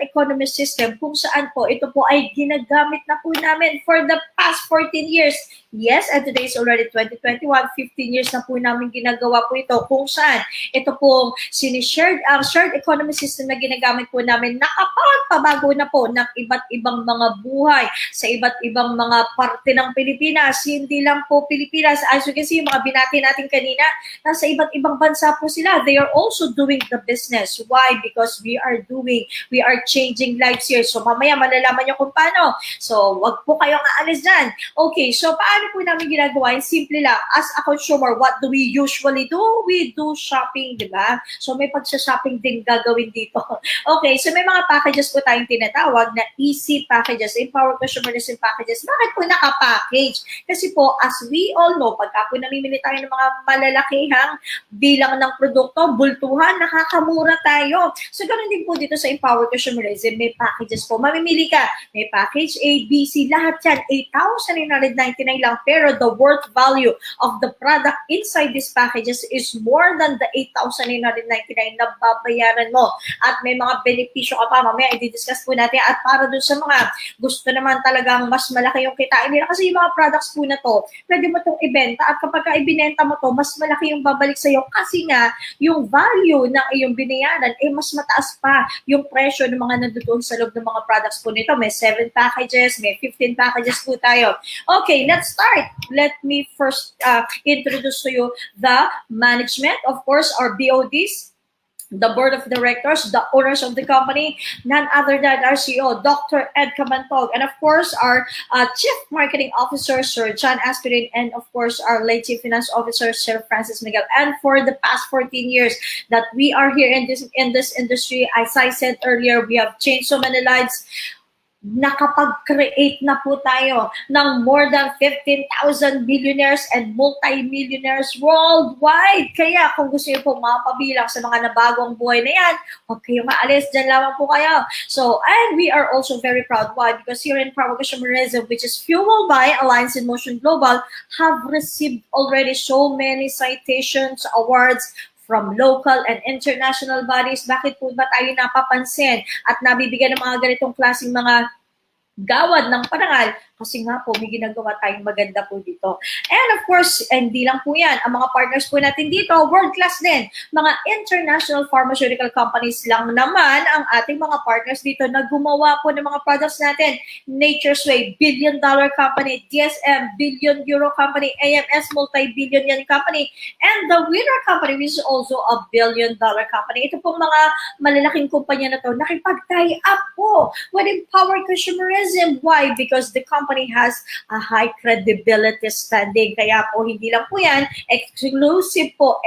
economy system kung saan po ito po ay ginagamit na po namin for the past 14 years. Yes, and today is already 2021, 15 years na po namin ginagawa po ito kung saan ito pong shared economy system na ginagamit po namin nakapagpabago na po ng iba't ibang mga buhay sa iba't ibang mga parte ng Pilipinas. Hindi lang po Pilipinas. As you can see, yung mga binati natin kanina, nasa iba't ibang bansa po sila. They are also doing the business. Why? Because we are changing lives here. So mamaya malalaman nyo kung paano. So wag po kayong aalis dyan. Okay, so paano po namin ginagawa? Simple lang. As a consumer, what do we usually do? We do shopping, di ba? So may pagsa-shopping din gagawin dito. Okay, so may mga packages po tayong tinatawag na easy packages, empower consumerism packages. Bakit po naka-package? Kasi po, as we all know, pagka po namimili tayo ng mga malalakihang bilang ng produkto, bultuhan, nakakamura tayo. So ganun din po dito sa empower consumerism, may packages po. Mamimili ka, may package A, B, C, lahat yan, 8,999 lang. Pero the worth value of the product inside these packages is more than the 8,999 na babayaran mo. At may mga benepisyo ka pa, mamaya i-discuss po natin. At para dun sa mga gusto naman talagang mas malaki yung kitain nila, kasi yung mga products po na to, pwede mo itong ibenta at kapag ibinenta mo to, mas malaki yung babalik sa'yo kasi nga yung value ng iyong binayaran mas mataas pa yung presyo ng mga nandoon sa loob ng mga products po nito. May 7 packages, may 15 packages po tayo. Okay, let's start. Let me first introduce to you the management, of course, our BODs, the board of directors, the owners of the company, none other than our CEO, Dr. Ed Camantog, and of course, our Chief Marketing Officer, Sir John Aspirin, and of course, our late Chief Finance Officer, Sir Francis Miguel. And for the past 14 years that we are here in this industry, as I said earlier, we have changed so many lives. Nakapag-create na po tayo ng more than 15,000 billionaires and multi-millionaires worldwide. Kaya kung gusto niyo po mapabilang sa mga nabagong buhay na yan, huwag kayong maalis, dyan lamang po kayo. So, and we are also very proud. Why? Because here in Empower Consumerism, which is fueled by Alliance in Motion Global, have received already so many citations, awards, from local and international bodies. Bakit po ba tayo napapansin at nabibigyan ng mga ganitong klaseng mga gawad ng parangal? Kasi nga po, may ginagawa tayong maganda po dito. And of course, hindi lang po yan. Ang mga partners po natin dito, world-class din. Mga international pharmaceutical companies lang naman ang ating mga partners dito na gumawa po ng mga products natin. Nature's Way, billion-dollar company. DSM, billion-euro company. AMS, multi-billion yan company. And the Winner Company, which is also a billion-dollar company. Ito pong mga malalaking kumpanya na to, nakipag-tie up po with Empower Consumerism. Why? Because the company has a high credibility standing. Kaya po, hindi lang po yan, exclusive po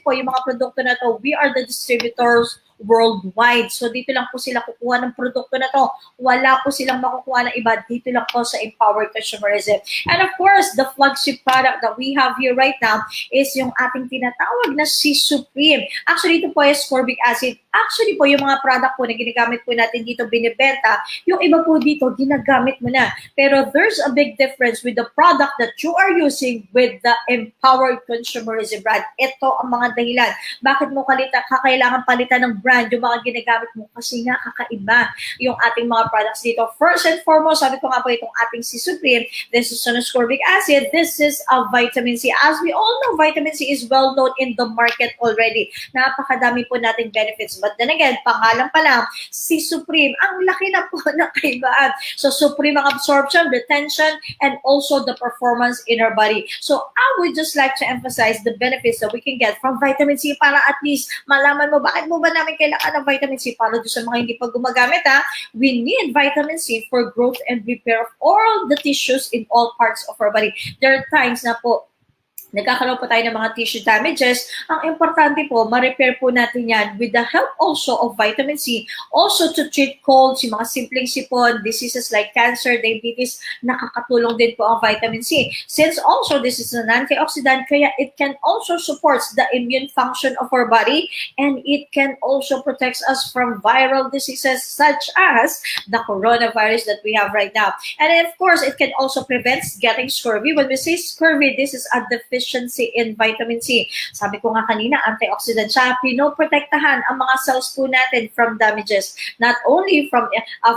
yung mga produkto na to. We are the distributors worldwide. So dito lang po sila kukuha ng produkto na to. Wala po silang makukuha ng iba. Dito lang po sa Empowered Consumerism. And of course, the flagship product that we have here right now is yung ating tinatawag na C Supreme. Actually, ito po ay ascorbic acid. Actually po, yung mga product po na ginagamit po natin dito, binibenta, yung iba po dito, ginagamit mo na. Pero there's a big difference with the product that you are using with the Empowered Consumerism brand. Ito ang mga dahilan. Bakit mo kakailangan palitan ng brand yung mga ginagamit mo? Kasi nga kakaiba yung ating mga products dito. First and foremost, sabi ko nga po itong ating C Supreme, this is an ascorbic acid, this is a vitamin C. As we all know, vitamin C is well known in the market already. Napakadami po nating benefits. But then again, pangalan pa lang, C Supreme, ang laki na po ng kaibaan. So Supreme ang absorption, retention, and also the performance in our body. So I would just like to emphasize the benefits that we can get from vitamin C para at least malaman mo, bakit mo ba namin kailangan ng vitamin C? Para doon sa mga hindi pa gumagamit, we need vitamin C for growth and repair of all the tissues in all parts of our body. There are times na po, nagkakaroon po tayo ng mga tissue damages. Ang importante po, ma-repair po natin yan with the help also of vitamin C. Also to treat colds, yung mga simpleng sipon, diseases like cancer, diabetes, nakakatulong din po ang vitamin C. Since also this is an antioxidant, kaya it can also support the immune function of our body, and it can also protect us from viral diseases such as the coronavirus that we have right now. And of course, it can also prevent getting scurvy. When we say scurvy, this is a deficiency deficiency in vitamin C. Sabi ko nga kanina, antioxidant siya. Pinoprotektahan ang mga cells po natin from damages. Not only from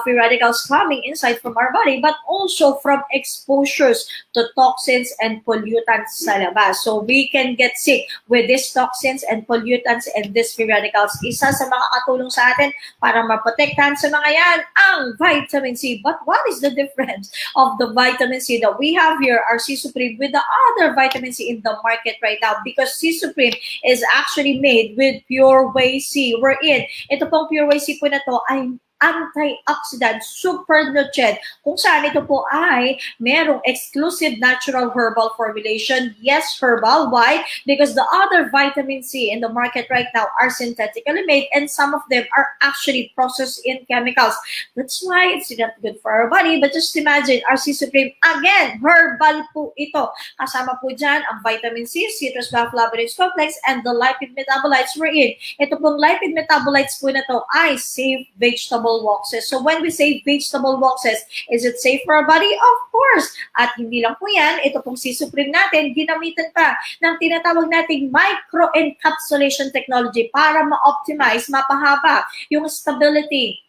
free radicals coming inside from our body, but also from exposures to toxins and pollutants sa labas. So we can get sick with these toxins and pollutants and these free radicals. Isa sa mga katulong sa atin para maprotektahan sa mga yan ang vitamin C. But what is the difference of the vitamin C that we have here, our C Supreme, with the other vitamin C in the market right now? Because C Supreme is actually made with Pure Whey C. We're in. Ito pong Pure Whey C po na to ay antioxidant, super nutrient, kung saan ito po ay merong exclusive natural herbal formulation. Yes, herbal. Why? Because the other vitamin C in the market right now are synthetically made and some of them are actually processed in chemicals. That's why it's not good for our body. But just imagine, our C Supreme, again, herbal po ito. Kasama po dyan ang vitamin C, citrus bioflavonoids complex, and the lipid metabolites we're in. Ito pong lipid metabolites po na to ay safe vegetable waxes. So when we say vegetable waxes, is it safe for our body? Of course. At hindi lang po yan, ito pong C Supreme natin, ginamitan pa ng tinatawag nating microencapsulation technology para ma-optimize, mapahaba yung stability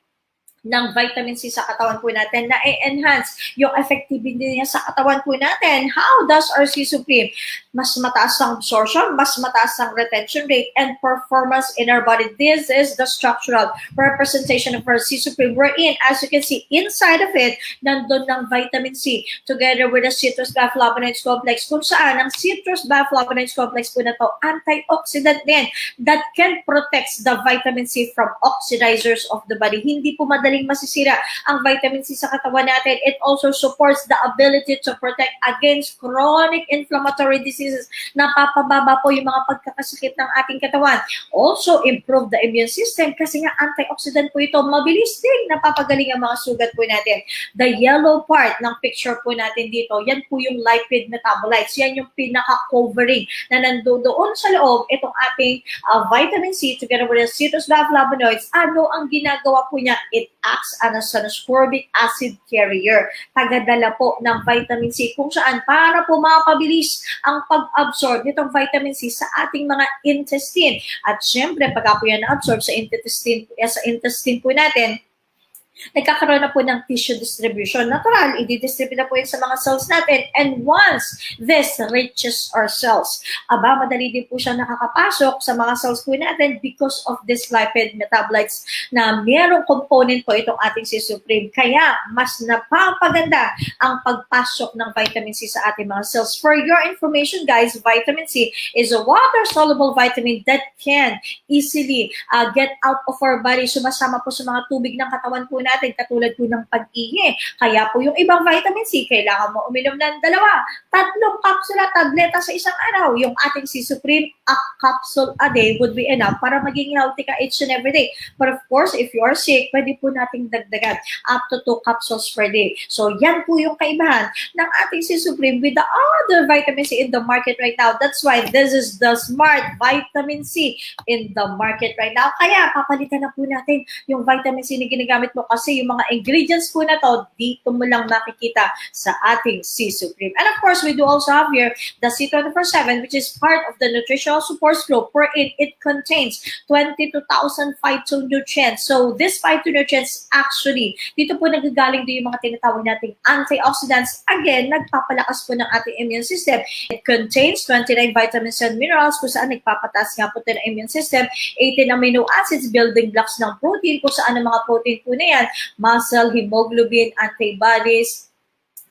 ng vitamin C sa katawan po natin, na i-enhance yung effectivity niya sa katawan po natin. How does our C Supreme? Mas mataas ang absorption, mas mataas ang retention rate, and performance in our body. This is the structural representation of our C Supreme. We're in, as you can see, inside of it, nandun ng vitamin C, together with the citrus bioflavonoids complex, kung saan ang citrus bioflavonoids complex po na to, antioxidant din, that can protect the vitamin C from oxidizers of the body. Hindi po madaling masisira ang vitamin C sa katawan natin. It also supports the ability to protect against chronic inflammatory diseases. Napapababa po yung mga pagkakasakit ng ating katawan. Also, improve the immune system kasi nga antioxidant po ito. Mabilis din napapagaling ang mga sugat po natin. The yellow part ng picture po natin dito, yan po yung lipid metabolites. Yan yung pinaka-covering na nandoon sa loob itong ating vitamin C together with the citrus bioflavonoids. Ano ang ginagawa po niya? It acts as an ascorbic acid carrier. Tagadala po ng vitamin C kung saan para po mapabilis ang pag-absorb nitong vitamin C sa ating mga intestine. At syempre, pagka po yan na-absorb sa intestine po natin, nagkakaroon na po ng tissue distribution. Natural, i-distribute na po yun sa mga cells natin. And once this reaches our cells, madali din po siya nakakapasok sa mga cells po natin because of this lipid metabolites na mayroong component po itong ating C Supreme. Kaya, mas napapaganda ang pagpasok ng vitamin C sa ating mga cells. For your information, guys, vitamin C is a water-soluble vitamin that can easily get out of our body. Sumasama po sa mga tubig ng katawan po natin, katulad po ng pag-ihi. Kaya po yung ibang vitamin C, kailangan mo uminom ng 2, 3 kapsula, tableta sa isang araw. Yung ating C Supreme, a capsule a day would be enough para maging healthy ka each and every day. But of course, if you are sick, pwede po nating dagdagan up to 2 capsules per day. So yan po yung kaibahan ng ating C Supreme with the other vitamin C in the market right now. That's why this is the smart vitamin C in the market right now. Kaya papalitan na po natin yung vitamin C na ginagamit mo kasi yung mga ingredients po na to, dito mo lang makikita sa ating C Supreme. And of course, we do also have here the C24/7, which is part of the nutritional support group, wherein it contains 22,000 phytonutrients. So these phytonutrients actually, dito po nagagaling din yung mga tinatawag nating antioxidants. Again, nagpapalakas po ng ating immune system. It contains 29 vitamins and minerals kung saan nagpapataas nga po ito ng immune system, 18 amino acids, building blocks ng protein, kung saan ang mga protein po na yan, muscle, hemoglobin, antibodies,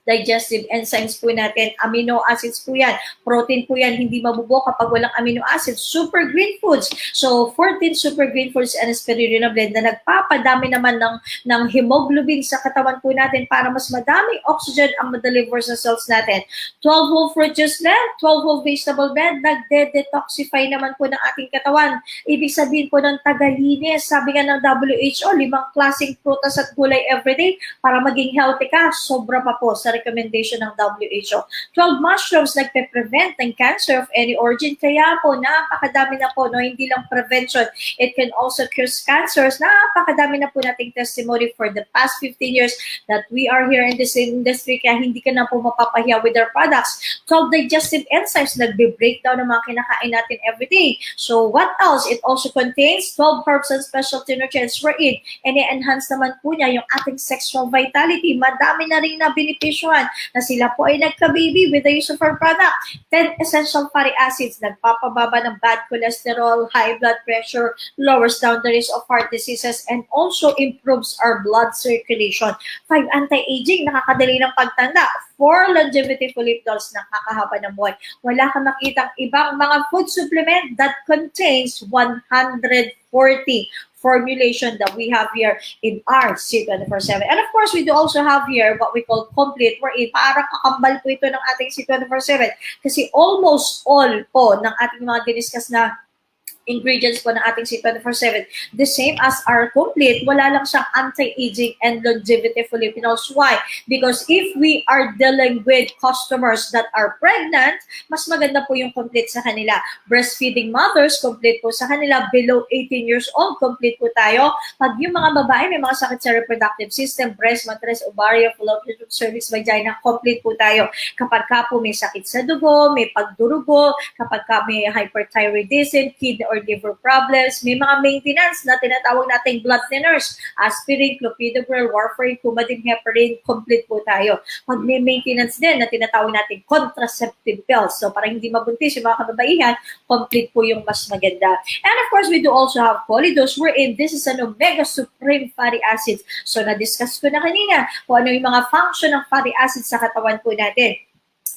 digestive enzymes po natin, amino acids po yan, protein po yan, hindi mabubuo kapag walang amino acids, super green foods. So 14 super green foods and spirulina blend na nagpapadami naman ng hemoglobin sa katawan po natin para mas madaming oxygen ang ma-deliver sa cells natin. 12 whole fruit juice blend, 12 whole vegetable blend, nagde-detoxify naman po ng ating katawan. Ibig sabihin po ng tagalinis, sabi nga ng WHO, 5 klaseng prutas at gulay everyday para maging healthy ka, sobra pa po sa sa recommendation ng WHO. 12 mushrooms nagpe-prevent ng cancer of any origin. Kaya po, napakadami na po, no? Hindi lang prevention. It can also cure cancers. Napakadami na po nating testimony for the past 15 years that we are here in this industry. Kaya hindi ka na po mapapahiya with our products. 12 digestive enzymes nagbe-breakdown ng mga kinakain natin everyday. So what else? It also contains 12 herbs and specialty nutrients wherein ini-enhance naman po niya yung ating sexual vitality. Madami na rin na benepisyohan na sila po ay nagka-baby with the use of our product. 10 essential fatty acids, nagpapababa ng bad cholesterol, high blood pressure, lowers down the risk of heart diseases, and also improves our blood circulation. 5 anti-aging, nakakadali ng pagtanda. 4 longevity polyphenols, nakakahaba ng buhay. Wala kang makitang ibang mga food supplement that contains 140 formulation that we have here in our C24/7. And of course, we do also have here what we call complete, wherein parang kakambal po ito ng ating C24/7 kasi almost all po ng ating mga diniscuss na ingredients po ng ating C24/7, the same as our complete, wala lang siyang anti-aging and longevity polyphenols. Why? Because if we are dealing with customers that are pregnant, mas maganda po yung complete sa kanila. Breastfeeding mothers, complete po sa kanila. Below 18 years old, complete po tayo. Pag yung mga babae may mga sakit sa reproductive system, breast, matres, ovarian, fallopian tube, cervix, vagina, complete po tayo. Kapag ka po may sakit sa dugo, may pagdurugo, kapag ka may hyperthyroidism, kidney or liver problems, may mga maintenance na tinatawag nating blood thinners, aspirin, clopidogrel, warfarin, coumadin, heparin, complete po tayo. Pag may maintenance din na tinatawag nating contraceptive pills, so para hindi mabuntis yung mga kababaihan, complete po yung mas maganda. And of course, we do also have Polydose, wherein this is an omega supreme fatty acids. So na-discuss ko na kanina kung ano yung mga function ng fatty acids sa katawan po natin.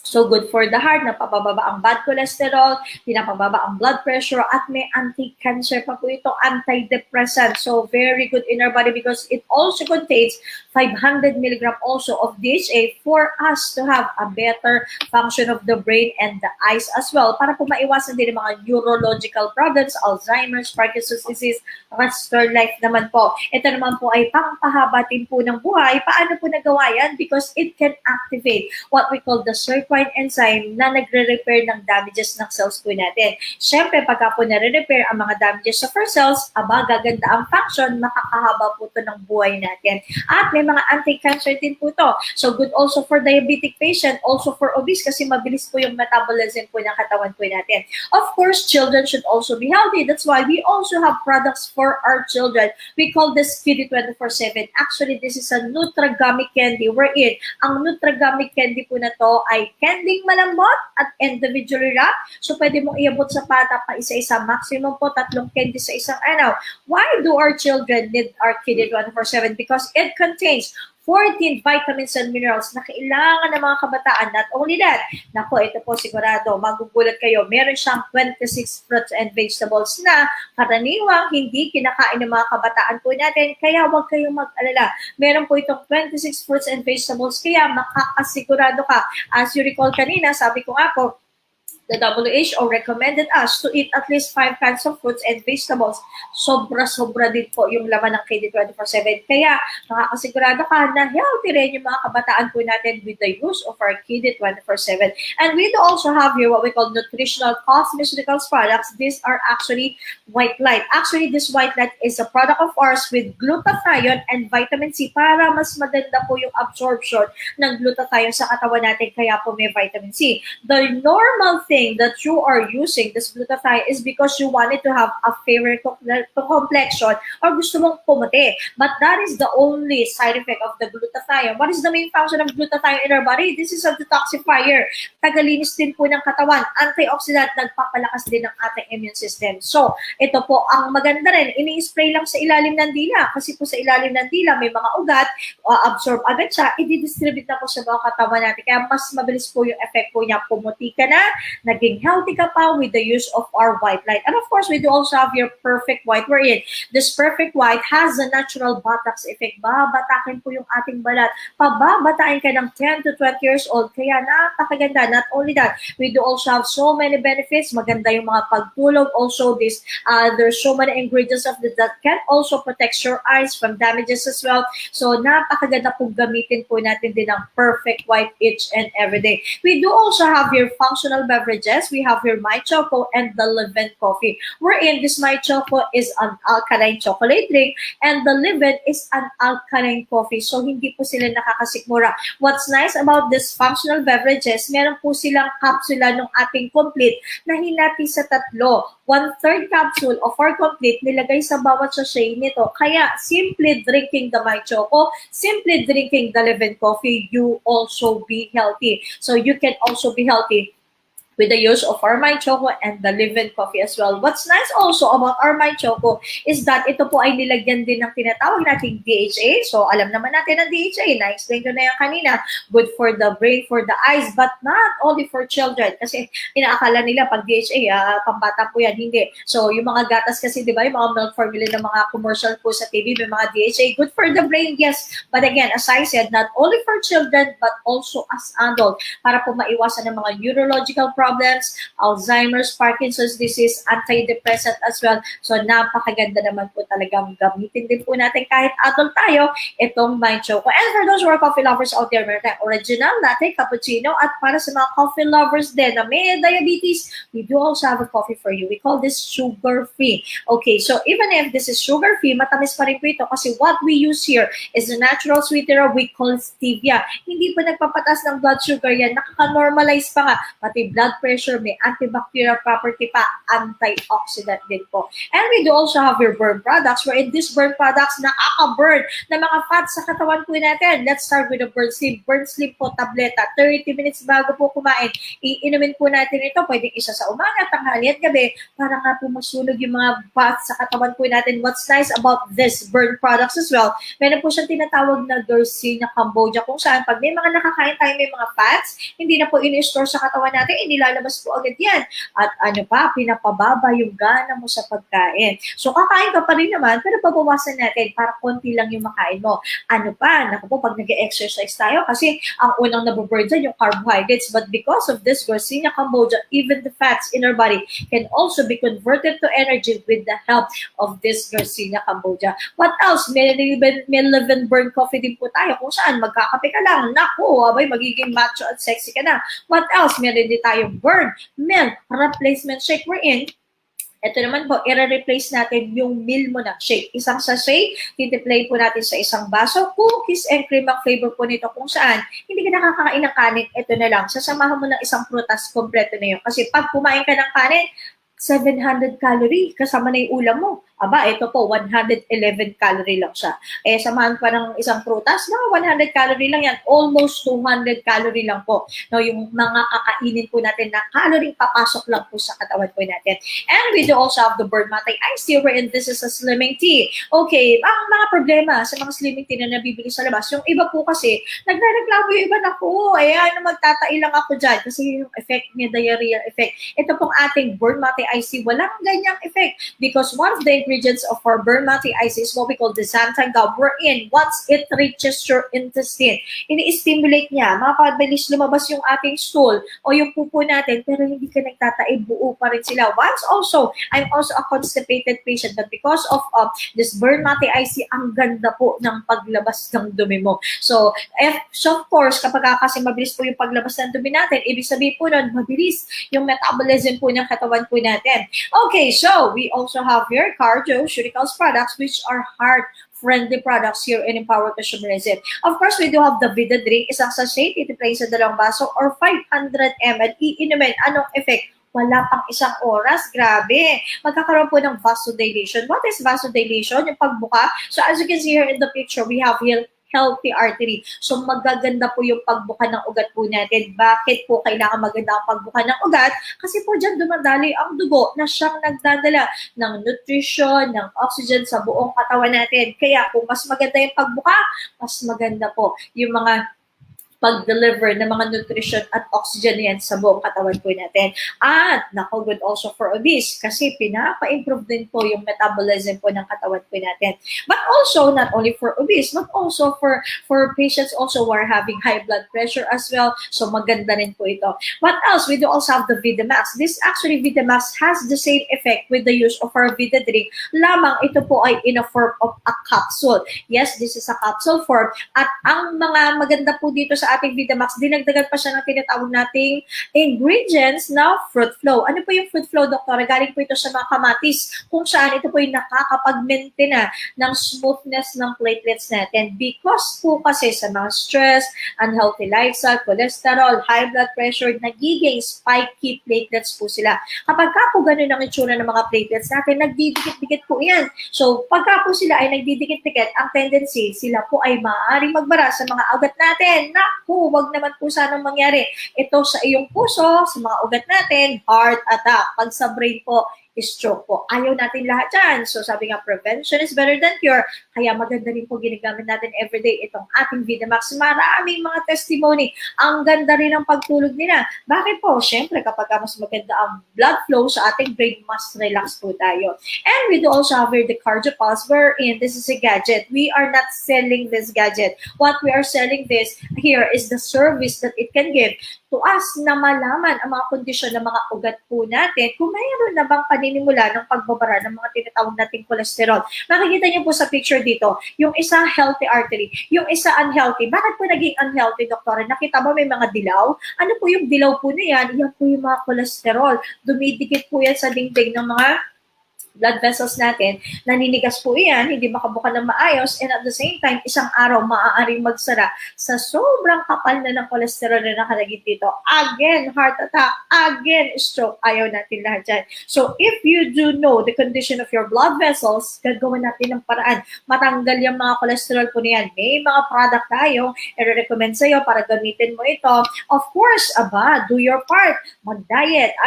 So good for the heart, napapababa ang bad cholesterol, pinapababa ang blood pressure, at may anti-cancer pa po ito, antidepressant. So very good in our body because it also contains 500 milligram also of DHA for us to have a better function of the brain and the eyes as well, para po maiwasan din ang mga neurological problems, Alzheimer's, Parkinson's disease, restore life naman po. Ito naman po ay pangpahaba din po ng buhay. Paano po nagawa yan? Because it can activate what we call the circuit enzyme na nagre-repair ng damages ng cells po natin. Siyempre, pagka po nare-repair ang mga damages sa first cells, gaganda ang function, makakahaba po ito ng buhay natin. At may mga anti-cancer din po ito. So, good also for diabetic patient, also for obese, kasi mabilis po yung metabolism po ng katawan po natin. Of course, children should also be healthy. That's why we also have products for our children. We call this Kiddy 24/7. Actually, this is a Nutragummy candy wherein ang Nutragummy candy po na to ay candying malambot at individually wrapped. So, pwede mong iabot sa bata pa isa-isa. Maximum po 3 candy sa isang araw. Why do our children need our Kiddy 24/7? Because it contains 14 vitamins and minerals na kailangan ng mga kabataan. Not only that, nako, ito po sigurado, magugulat kayo, meron siyang 26 fruits and vegetables na karaniwang hindi kinakain ng mga kabataan po natin, kaya huwag kayong mag-alala. Meron po itong 26 fruits and vegetables, kaya makakasigurado ka. As you recall kanina, sabi ko nga po, the WHO recommended us to eat at least 5 kinds of fruits and vegetables. Sobra-sobra din po yung laman ng Kiddy 24/7. Kaya makakasigurado ka na healthy rin yung mga kabataan po natin with the use of our Kiddy 24/7. And we do also have here what we call nutritional cosmeceuticals products. These are actually white light. Actually, this white light is a product of ours with glutathione and vitamin C para mas maganda po yung absorption ng glutathione sa katawan natin. Kaya po may vitamin C. The normal thing that you are using this glutathione is because you wanted to have a fairer complexion or gusto mong pumuti. But that is the only side effect of the glutathione. What is the main function of glutathione in our body? This is a detoxifier. Tagalinis din po ng katawan. Antioxidant, nagpapalakas din ng ating immune system. So, ito po ang maganda rin. Ini-spray lang sa ilalim ng dila. Kasi po sa ilalim ng dila may mga ugat, absorb agad siya, i-distribute na po sa mga katawan natin. Kaya mas mabilis po yung effect po niya. Pumuti ka na, naging healthy ka pa with the use of our white light. And of course, we do also have your perfect white wherein this perfect white has a natural botox effect. Babatakin po yung ating balat. Pababatain ka ng 10 to 20 years old. Kaya napakaganda. Not only that, we do also have so many benefits. Maganda yung mga pagtulog. Also, there's so many ingredients of this that can also protect your eyes from damages as well. So, napakaganda pong gamitin po natin din ang perfect white each and every day. We do also have your functional beverages. We have your My Choco and the Live-In Coffee. Wherein this My Choco is an alkaline chocolate drink and the Live-In is an alkaline coffee. So, hindi po sila nakakasikmura. What's nice about this functional beverages, meron po silang kapsula ng ating complete na hinati sa tatlo. 1/3 capsule of our complete nilagay sa bawat sachet nito. Kaya, simply drinking the My Choco, simply drinking the Live-In Coffee, you also be healthy. So, you can also be healthy with the use of our My Choco and the Live-In Coffee as well. What's nice also about our My Choco is that ito po ay nilagyan din ng tinatawag nating DHA. So, alam naman natin ang DHA. Na-explain ko na yan kanina. Good for the brain, for the eyes, but not only for children. Kasi inaakala nila pag DHA, pambata po yan. Hindi. So, yung mga gatas kasi, di ba, yung mga milk formula ng mga commercial po sa TV, may mga DHA. Good for the brain, yes. But again, as I said, not only for children, but also as adult. Para po maiwasan ng mga neurological problems, Alzheimer's, Parkinson's disease, antidepressant as well. So, napakaganda naman po talagang gamitin din po natin kahit adult tayo, itong My Choco. And for those who are coffee lovers out there, meron tayong original latte, cappuccino, at para sa mga coffee lovers din na may diabetes, we do also have a coffee for you. We call this sugar-free. Okay, so even if this is sugar-free, matamis pa rin po ito kasi what we use here is the natural sweetener we call stevia. Hindi po nagpapatas ng blood sugar yan. Nakaka-normalize pa nga. Pati blood pressure, may antibacterial property pa, antioxidant din po. And we do also have your burn products, where in these burn products, nakaka-burn na mga fats sa katawan po natin. Let's start with the Burn Slim. Burn Slim po, tableta. 30 minutes bago po kumain. Iinumin po natin ito. Pwedeng isa sa umaga, tanghali at gabi para nga po masunog yung mga fats sa katawan po natin. What's nice about this burn products as well, meron po siyang tinatawag na Garcinia Cambogia, kung saan pag may mga nakakain tayo may mga fats, hindi na po in-store sa katawan natin, inilalabas po agad yan. At ano pa, pinapababa yung gana mo sa pagkain. So, kakain ka pa rin naman, pero pabawasan natin para konti lang yung makain mo. Ano pa, naku po, pag nag-exercise tayo, kasi ang unang nabuburn dyan yung carbohydrates, but because of this Garcinia Cambogia, even the fats in our body can also be converted to energy with the help of this Garcinia Cambogia. What else? May Live-In Burn Coffee din po tayo, kung saan magkakape ka lang. Naku, abay, magiging macho at sexy ka na. What else? Meron din tayong Burn Milk Replacement Shake, wherein ito naman po, i-replace natin yung meal mo na shake. Isang sachet, titiplay po natin sa isang baso. Cookies and cream ang flavor po nito, kung saan hindi ka nakakakain ng kanin, ito na lang. Sasamahan mo ng isang prutas, kompleto na yun. Kasi pag kumain ka ng kanin, 700 calorie, kasama na yung ulam mo. Aba, ito po, 111 calorie lang siya. Eh, samahan pa ng isang prutas, mga 100 calorie lang yan. Almost 200 calorie lang po. No, yung mga kakainin po natin na calorie papasok lang po sa katawan po natin. And we do also have the Burn Matay Iced Tea, wherein this is a slimming tea. Okay, ang mga problema sa mga slimming tea na nabibili sa labas, yung iba po kasi, nagre-reklamo yung iba na po, ayan, magtatai lang ako dyan kasi yung effect niya, diarrhea effect. Ito pong ating Burn Matay Iced Tea, walang ganyang effect because one of the ingredients of our Burn Matay Iced Tea is what we call the xanthan gum, wherein once it reaches your intestine, ini-stimulate niya, mapabilis lumabas yung ating stool o yung pupo natin, pero hindi ka nagtatai, buo pa rin sila. Once also, I'm also a constipated patient, but because of this Burn Matay Iced Tea, ang ganda po ng paglabas ng dumi mo. So of course, kapag kasi mabilis po yung paglabas ng dumi natin, ibig sabihin po nun, mabilis yung metabolism po ng katawan po natin. Okay, so we also have here Cardioceutical products, which are heart-friendly products here in Empower Consumerism. Of course, we do have the Vida Drink, isang sachet, itiplay sa 2 baso or 500 ml. Iinumin, anong effect? Wala pang isang oras. Grabe. Magkakaroon po ng vasodilation. What is vasodilation? Yung pagbuka. So as you can see here in the picture, we have here healthy artery. So magaganda po yung pagbuka ng ugat po natin. Bakit po kailangan maganda ang pagbuka ng ugat? Kasi po dyan dumadali ang dugo na siyang nagdadala ng nutrition, ng oxygen sa buong katawan natin. Kaya kung mas maganda yung pagbuka, mas maganda po yung mga pag-deliver ng mga nutrition at oxygen yan sa buong katawan po natin. At nako, good also for obese kasi pinapa-improve din po yung metabolism po ng katawan po natin. But also, not only for obese, but also for patients also who are having high blood pressure as well. So maganda rin po ito. What else? We do also have the Vitamax. This actually, Vitamax has the same effect with the use of our Vita drink. Lamang ito po ay in a form of a capsule. Yes, this is a capsule form. At ang mga maganda po dito sa ating Vitamax, dinagdagan pa siya ng tinatawag nating ingredients na fruit flow. Ano po yung fruit flow, Doktor? Galing po ito sa mga kamatis, kung saan ito po yung nakakapag-maintain ng smoothness ng platelets natin. Because po kasi sa mga stress, unhealthy lifestyle, cholesterol, high blood pressure, nagiging spiky platelets po sila. Kapag ka po ganun ang itsura ng mga platelets natin, nagdidikit-dikit po yan. So, pagka po sila ay nagdidikit-dikit, ang tendency, sila po ay maaaring magbara sa mga ugat natin. Naku, wag naman po sanang mangyari. Ito sa iyong puso, sa mga ugat natin, heart attack. Pag sa brain po, stroke po. Ayaw natin lahat dyan. So sabi nga, prevention is better than cure. Kaya maganda rin po ginagamit natin everyday itong ating Vitamax. Maraming mga testimony. Ang ganda rin ng pagtulog nila. Bakit po? Siyempre, kapag mas maganda ang blood flow sa ating brain, mas relax po tayo. And we do also have here the CardioPulse, wherein this is a gadget. We are not selling this gadget. What we are selling this here is the service that it can give to us na malaman ang mga kondisyon ng mga ugat po natin kung mayroon na bang paninimula ng pagbabara ng mga tinatawag nating cholesterol. Makikita niyo po sa picture dito, yung isa healthy artery, yung isa unhealthy. Bakit po naging unhealthy, Doktor? Nakita mo may mga dilaw? Ano po yung dilaw po na yan? Yan po yung mga cholesterol. Dumidikit po yan sa dingding ng mga blood vessels natin, naninigas po yan, hindi makabuka ng maayos, and at the same time, isang araw maaaring magsara sa sobrang kapal na ng cholesterol na nakalagay dito. Again, heart attack, again, stroke, ayaw natin lahat dyan. So, if you do know the condition of your blood vessels, gagawin natin ng paraan, matanggal yung mga cholesterol po na yan. May mga product tayo, i-recommend sa'yo para gamitin mo ito. Of course, do your part, mag-diet,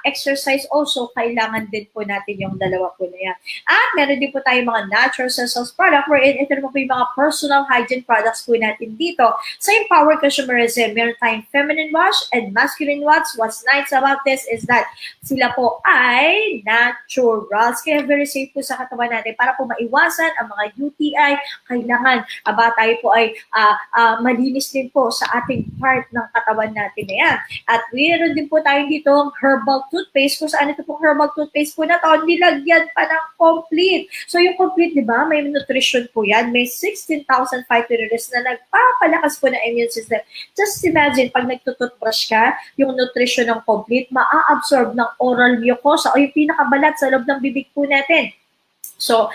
exercise also, kailangan din po natin yung dalawa po na yan. At meron din po tayo mga natural cells product wherein ito naman po yung mga personal hygiene products po natin dito. Sa Empower Consumerism, meron tayong feminine wash and masculine wash. What's nice about this is that sila po ay naturals. Kaya very safe po sa katawan natin para po maiwasan ang mga UTI. Kailangan tayo po ay malinis din po sa ating part ng katawan natin na yan. At meron din po tayo dito herbal toothpaste. Kung saan ito pong herbal toothpaste po na to, nilagyan pa ng complete. So yung complete, di ba, may nutrition po yan. May 16,000 phytonutrients na nagpapalakas po ng immune system. Just imagine, pag nagtututbrush ka, yung nutrition ng complete, maa-absorb ng oral mucosa o yung pinakabalat sa loob ng bibig po natin. So,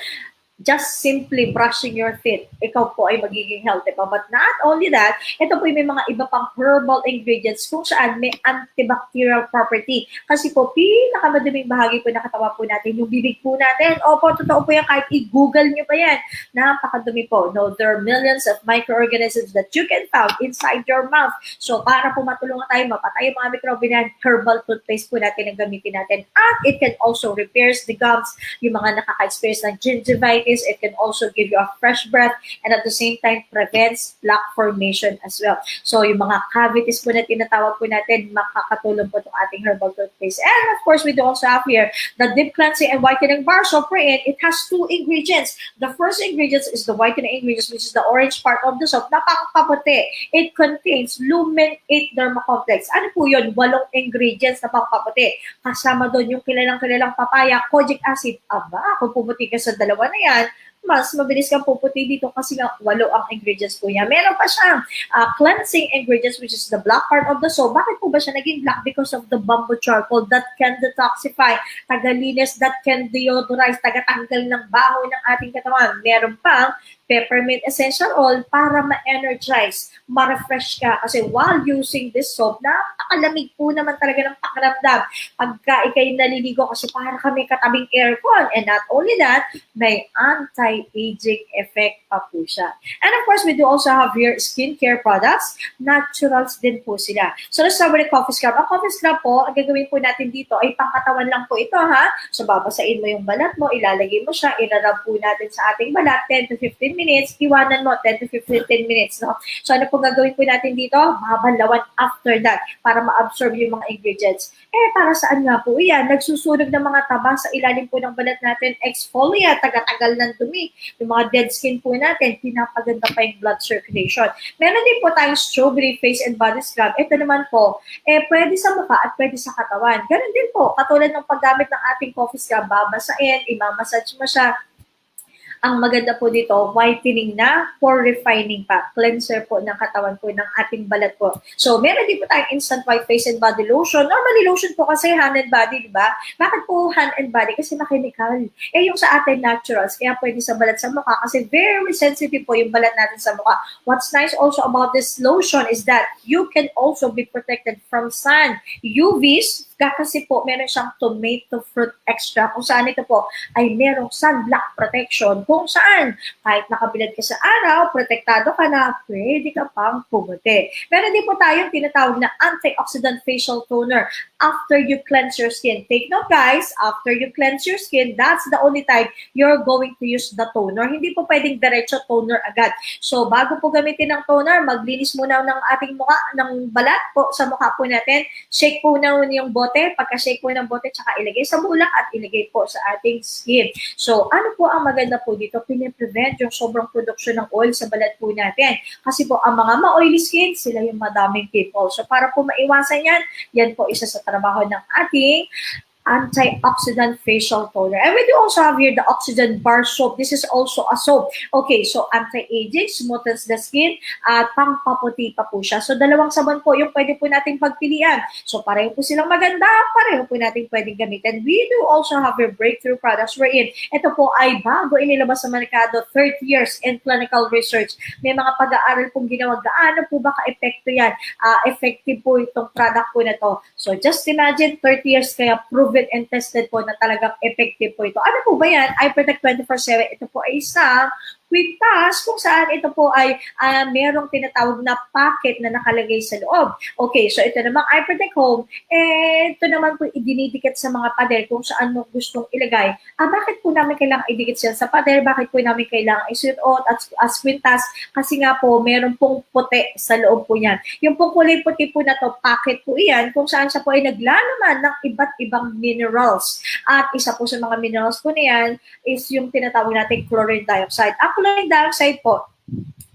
just simply brushing your teeth, ikaw po ay magiging healthy pa. But not only that, ito po may mga iba pang herbal ingredients kung saan may antibacterial property. Kasi po, pinakamadaming bahagi po ng katawan po natin, yung bibig po natin. Opo, totoo po yan, kahit i-google nyo pa yan. Napakadumi po. No, there are millions of microorganisms that you can found inside your mouth. So, para po matulungan tayo, mapatay yung mga microbe na herbal toothpaste po natin ang gamitin natin. At it can also repairs the gums, yung mga nakaka-experience ng gingivitis. It can also give you a fresh breath and at the same time prevents plaque formation as well. So yung mga cavities po na tinatawag po natin, makakatulong po itong ating herbal toothpaste. And of course, we do also have here the deep cleansing and whitening bar. So for it has two ingredients. The first ingredient is the whitening ingredients, which is the orange part of the soap. Napakapaputi. It contains Lumen 8 Derma Complex. Ano po yun? 8 ingredients na pangpaputi. Kasama doon yung kilalang papaya, kojic acid. Kung pumuti ka sa dalawa na yan, mas mabilis kang puputi dito kasi nga 8 ang ingredients po niya. Meron pa siyang cleansing ingredients which is the black part of the soap. Bakit po ba siya naging black? Because of the bamboo charcoal that can detoxify, tagalinis, that can deodorize, tagatanggal ng baho ng ating katawan. Meron pang peppermint essential oil para ma-energize, ma-refresh ka. Kasi while using this soap, napakalamig po naman talaga ng pakiramdam. Pagka ikay naliligo kasi para kami katabing aircon. And not only that, may anti-aging effect pa po siya. And of course, we do also have here skincare products. Naturals din po sila. So let's start with the coffee scrub. Ang coffee scrub po, ang gagawin po natin dito ay pangkatawan lang po ito, ha? So babasain mo yung balat mo, ilalagay mo siya, irarab po natin sa ating balat 10 to 15 minutes, iwanan mo 10 to 15 minutes, no? So ano po gagawin po natin dito? Babanlawan after that para ma-absorb yung mga ingredients. Para saan nga po yan? Nagsusunog ng mga taba sa ilalim po ng balat natin, exfoliate, taga-tagal ng dumi. Yung mga dead skin po natin, pinapaganda pa yung blood circulation. Meron din po tayong strawberry face and body scrub. Ito naman po, pwede sa mukha at pwede sa katawan. Ganun din po, katulad ng paggamit ng ating coffee scrub, babasain, imamassage mo siya. Ang maganda po dito, whitening na, pore refining pa, cleanser po ng katawan po ng ating balat po. So, meron din po tayong instant white face and body lotion. Normally, lotion po kasi hand and body, di ba? Bakit po hand and body? Kasi mechanical. Yung sa atin naturals, kaya pwede sa balat sa mukha kasi very sensitive po yung balat natin sa mukha. What's nice also about this lotion is that you can also be protected from sun, UVs, kasi po meron siyang tomato fruit extract kung saan ito po ay merong sunblock protection kung saan kahit nakabilad ka sa araw, protektado ka na, pwede ka pang pumuti. Meron din po tayong tinatawag na antioxidant facial toner after you cleanse your skin. Take note guys, after you cleanse your skin, that's the only time you're going to use the toner. Hindi po pwedeng diretso toner agad. So bago po gamitin ng toner, maglinis muna ng ating mukha, ng balat po sa mukha po natin. Shake po na yung bote. Pagka-shake po ng bote, tsaka ilagay sa bulak at ilagay po sa ating skin. So, ano po ang maganda po dito? Piniprevent yung sobrang produksyon ng oil sa balat po natin. Kasi po, ang mga ma-oily skin, sila yung madaming people. So, para po maiwasan yan, yan po isa sa trabaho ng ating antioxidant facial toner. And we do also have here the oxygen bar soap. This is also a soap. Okay, so anti-aging, smoothens the skin, at pangpaputi pa po siya. So dalawang sabon po yung pwede po nating pagpilian. So pareho po silang maganda, pareho po nating pwedeng gamitin. We do also have your breakthrough products wherein ito po ay bago inilabas sa merkado, 30 years in clinical research. May mga pag-aaral pong ginawa, gaano po ba ka-epekto yan? Effective po itong product po na to. So just imagine, 30 years kaya proven and tested po na talagang effective po ito. Ano po ba yan? iProtect 24/7. Ito po ay isang quick pass kung saan ito po ay merong tinatawag na packet na nakalagay sa loob. Okay, so ito namang iProtect Home, ito naman po idinidikit sa mga pader kung saan mo gustong ilagay. Bakit po namin kailangan idikit siya sa pader? Bakit po namin kailangan isuot at as quintas? Kasi nga po, meron pong puti sa loob po yan. Yung pong kulay puti po na to, packet po iyan, kung saan siya po ay naglalaman ng iba't ibang minerals. At isa po sa mga minerals po na yan is yung tinatawag natin chlorine dioxide. Chlorine dioxide po,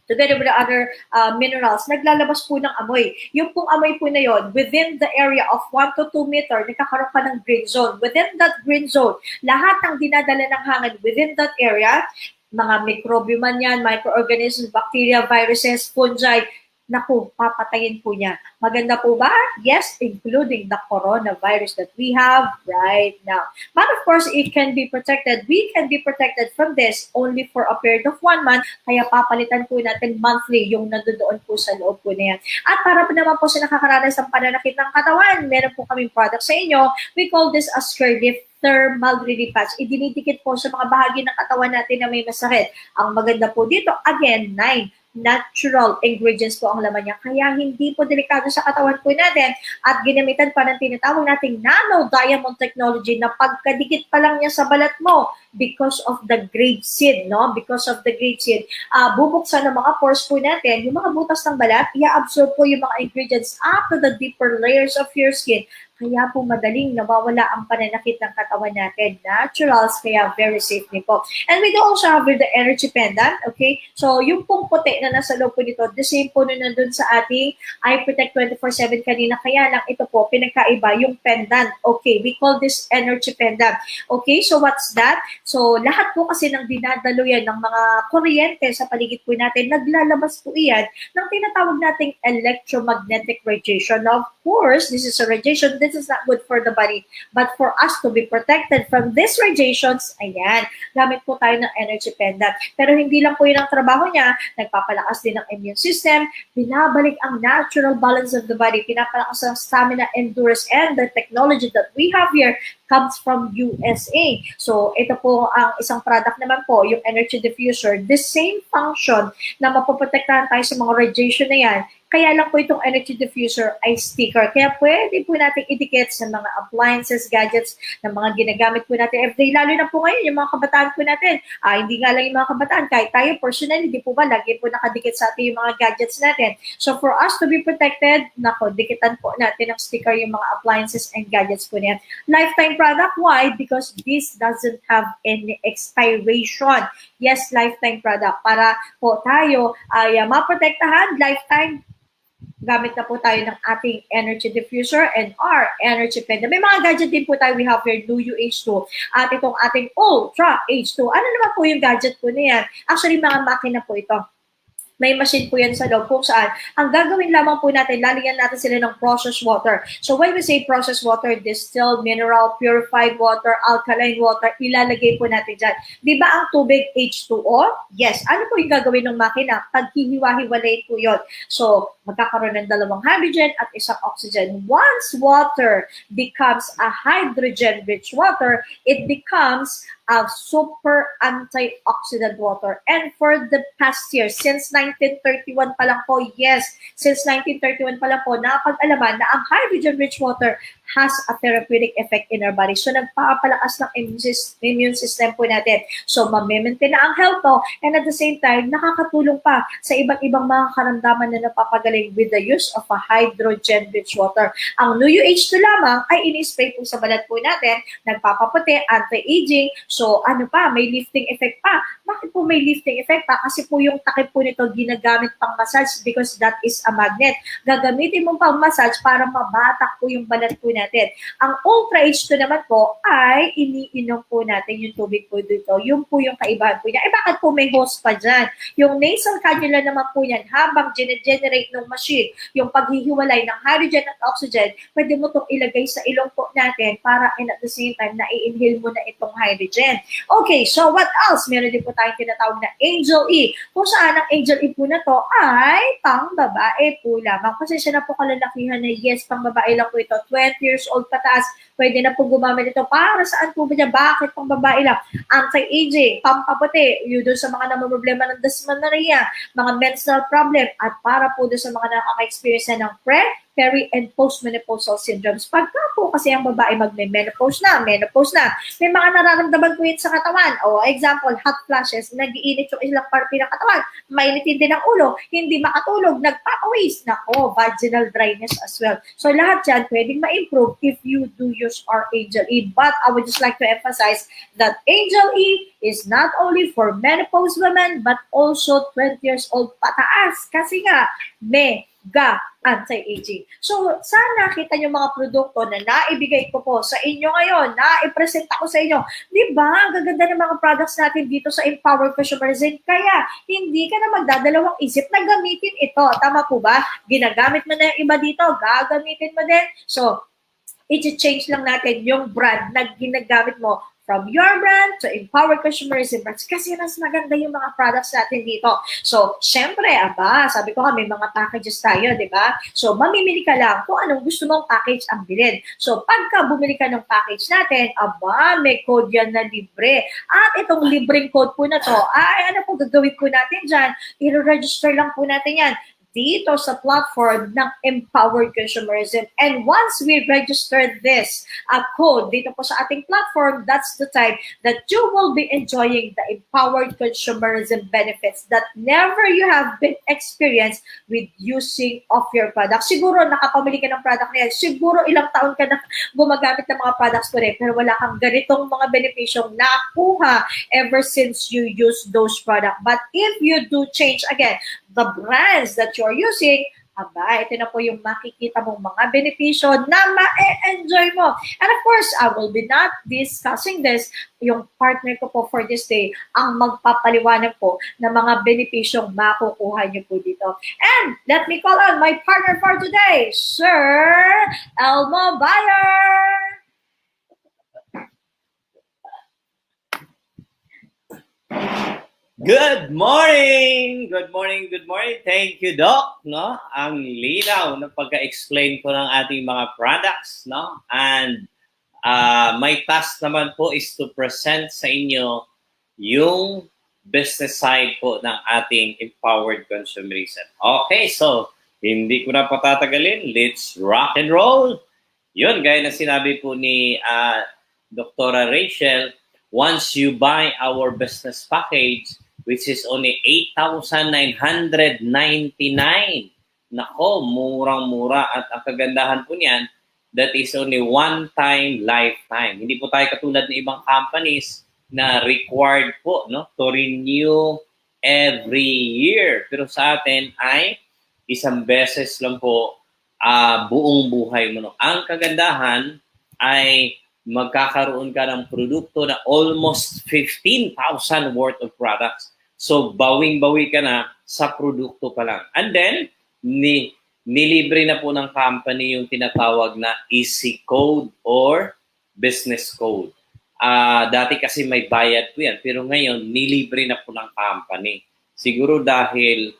together with the other minerals, naglalabas po ng amoy. Yung pong amoy po na yon, within the area of 1 to 2 meter, nagkakaroon pa ng green zone. Within that green zone, lahat ng dinadala ng hangin within that area, mga microbial man yan, microorganisms, bacteria, viruses, fungi, naku, papatayin po niya. Maganda po ba? Yes, including the coronavirus that we have right now. But of course, it can be protected. We can be protected from this only for a period of 1 month. Kaya papalitan po natin monthly yung nandoon po sa loob po na yan. At para po naman po sa nakakaranas ng pananakit ng katawan, meron po kaming product sa inyo. We call this as Curlift Thermal Relief Patch. Idinidikit po sa mga bahagi ng katawan natin na may masakit. Ang maganda po dito, again, 9 natural ingredients po ang laman niya. Kaya hindi po delikado sa katawan po natin at ginamitan pa ng tinatawag nating nano diamond technology na pagkadikit pa lang niya sa balat mo because of the grape seed, no? Because of the grape seed, bubuksan ng mga pores po natin, yung mga butas ng balat, i-absorb po yung mga ingredients up to the deeper layers of your skin. Kaya po madaling nawawala ang pananakit ng katawan natin. Naturals, kaya very safe din po. And we do also have the energy pendant, okay? So, yung pong puti na nasa loob po nito, the same po na nandun sa ating iProtect 24/7 kanina. Kaya lang ito po, pinagkaiba yung pendant. Okay, we call this energy pendant. Okay, so what's that? So, lahat po kasi ng dinadalo yan ng mga kuryente sa paligid po natin, naglalabas po iyan ng tinatawag nating electromagnetic radiation. Now, of course, this is a radiation. This is not good for the body. But for us to be protected from these radiations, ayan, gamit po tayo ng energy pendant. Pero hindi lang po yun ang trabaho niya, nagpapalakas din ng immune system, binabalik ang natural balance of the body, pinapalakas ang stamina, endurance, and the technology that we have here comes from USA. So, ito po ang isang product naman po, yung energy diffuser. The same function na mapoprotektahan tayo sa mga radiation na yan. Kaya lang po itong energy diffuser ay sticker. Kaya pwede po natin idikit sa mga appliances, gadgets na mga ginagamit po natin everyday. Lalo na po ngayon, yung mga kabataan po natin. Hindi nga lang yung mga kabataan, kahit tayo personally, di po ba, lagi po nakadikit sa atin yung mga gadgets natin. So for us to be protected, nako, dikitan po natin ng sticker yung mga appliances and gadgets po niyan. Lifetime product, why? Because this doesn't have any expiration. Yes, lifetime product. Para po tayo ay maprotektahan, lifetime, gamit na po tayo ng ating energy diffuser and our energy pen. May mga gadget din po tayo. We have here Nuyo H2 at itong ating Ultra H2. Ano naman po yung gadget po na yan? Actually, mga makina po ito. May machine po yan sa loob kung saan ang gagawin lamang po natin, lalagyan natin sila ng processed water. So when we say processed water, distilled, mineral, purified water, alkaline water, ilalagay po natin dyan. Di ba ang tubig H2O? Yes. Ano po yung gagawin ng makina? Paghihiwa-hiwalay po yun. So magkakaroon ng dalawang hydrogen at isang oxygen. Once water becomes a hydrogen-rich water, it becomes a super antioxidant water. And for the past year, since 1931 pa lang po, yes, since 1931 pa lang po, napag-alaman na ang hydrogen-rich water has a therapeutic effect in our body. So, nagpapalakas ng immune system po natin. So, ma-maintain na ang health mo, and at the same time, nakakatulong pa sa iba't ibang mga karamdaman na napapagaling with the use of a hydrogen-rich water. Ang Nuyo H2 lamang ay ini-spray po sa balat po natin, nagpapaputi, anti-aging. So, ano pa, may lifting effect pa. Bakit po may lifting effect pa? Kasi po yung takip po nito ginagamit pang massage because that is a magnet. Gagamitin mo pang massage para mabatak po yung balat po natin. Ang Ultra H2 naman po ay iniinom po natin yung tubig po dito. Yung po yung kaibahan po niya. Bakit po may hose pa dyan? Yung nasal cannula naman po yan, habang generate ng machine, yung paghihiwalay ng hydrogen at oxygen, pwede mo itong ilagay sa ilong po natin para at the same time na i-inhale mo na itong hydrogen. Okay, so what else? Meron din po tayong tinatawag na Angel E. Kung saan ang Angel E po na to ay pang babae po lamang. Kasi siya na po kalalakihan na yes, pang babae lang po ito. 20 years old pataas, pwede na po gumamit ito. Para saan po ba niya? Bakit pang babae lang? Anti-aging, pampaputi, yun doon sa mga namumroblema ng dysmenorrhea, mga menstrual problem, at para po doon sa mga nakaka-experience na ng peri, and postmenopausal syndromes. Pagka po kasi ang babae menopause na, may mga nararamdaman po yun sa katawan. O example, hot flashes, nag-iinit yung ilang parte ng katawan, mainitin din ang ulo, hindi makatulog, nagpapawis, nako, vaginal dryness as well. So lahat yan pwedeng ma-improve if you do use our Angel E. But I would just like to emphasize that Angel E is not only for menopause women but also 20 years old pataas. Kasi nga, anti-aging. So, sana nakita nyo mga produkto na naibigay ko po sa inyo ngayon, na-present ako sa inyo. Di ba? Ang gaganda ng mga products natin dito sa Empowered Consumers. Kaya, hindi ka na magdadalawang isip na gamitin ito. Tama po ba? Ginagamit mo na yung iba dito, gagamitin mo din. So, i-change lang natin yung brand na ginagamit mo from your brand to Empowered Consumerism brands kasi mas maganda yung mga products natin dito. So, syempre, sabi ko nga, may mga packages tayo, di ba? So, mamimili ka lang kung anong gusto mong package ang bilhin. So, pagka bumili ka ng package natin, may code yan na libre. At itong libreng code po na to, ano po gagawin po natin dyan? I-register lang po natin yan dito sa platform ng Empowered Consumerism. And once we register this code dito po sa ating platform, that's the time that you will be enjoying the Empowered Consumerism benefits that never you have been experienced with using of your product. Siguro nakapamili ka ng product na yan, siguro ilang taon ka na gumagamit ng mga products ko rin, pero wala kang ganitong mga benepisyong nakuha ever since you use those products. But if you do change, again, the brands that you're using, ito na po yung makikita mong mga benepisyo na ma-enjoy mo. And of course, I will be not discussing this. Yung partner ko po for this day, ang magpapaliwanag po ng mga benepisyong makukuha niyo po dito. And let me call on my partner for today, Sir Elmo Bayer. Good morning! Good morning, good morning. Thank you, Doc. No? Ang linaw na pagka-explain ko ng ating mga products. No? And My task naman po is to present sa inyo yung business side po ng ating empowered consumerism. Okay, so hindi ko na patatagalin. Let's rock and roll. Yun, gaya na sinabi po ni Dr. Rachel, once you buy our business package, which is only 8,999, nako, murang-mura. At ang kagandahan po niyan, that is only one-time, lifetime. Hindi po tayo katulad ng ibang companies na required po, no, to renew every year. Pero sa atin ay isang beses lang po buong buhay mo. No? Ang kagandahan ay magkakaroon ka ng produkto na almost 15,000 worth of products. So, bawing-bawi ka na sa produkto pa lang. And then, nilibre na po ng company yung tinatawag na easy code or business code. Dati kasi may bayad po yan, pero ngayon, nilibre na po ng company. Siguro dahil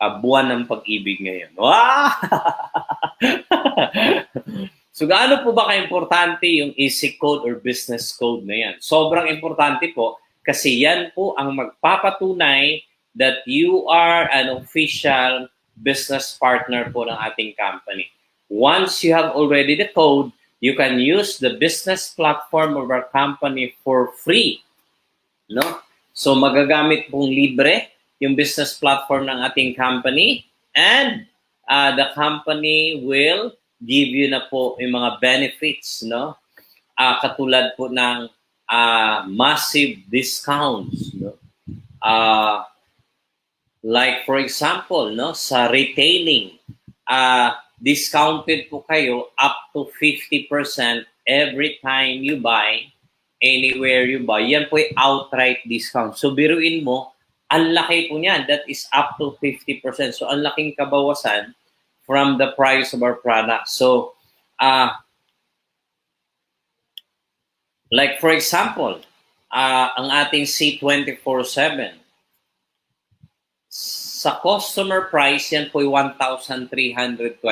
buwan ng pag-ibig ngayon. Wow! So, gaano po ba ka-importante yung easy code or business code na yan? Sobrang importante po kasi yan po ang magpapatunay that you are an official business partner po ng ating company. Once you have already the code, you can use the business platform of our company for free. No? So magagamit pong libre yung business platform ng ating company and the company will give you na po yung mga benefits, no? Katulad po ng massive discounts, no? Like for example, no, sa retailing, discounted po kayo up to 50% every time you buy, anywhere you buy. Yan po yung outright discount. So biruin mo, ang laki po niyan. That is up to 50%. So ang laking kabawasan from the price of our product. So, like for example, ang ating C24/7, sa customer price, yan po ay 1,320.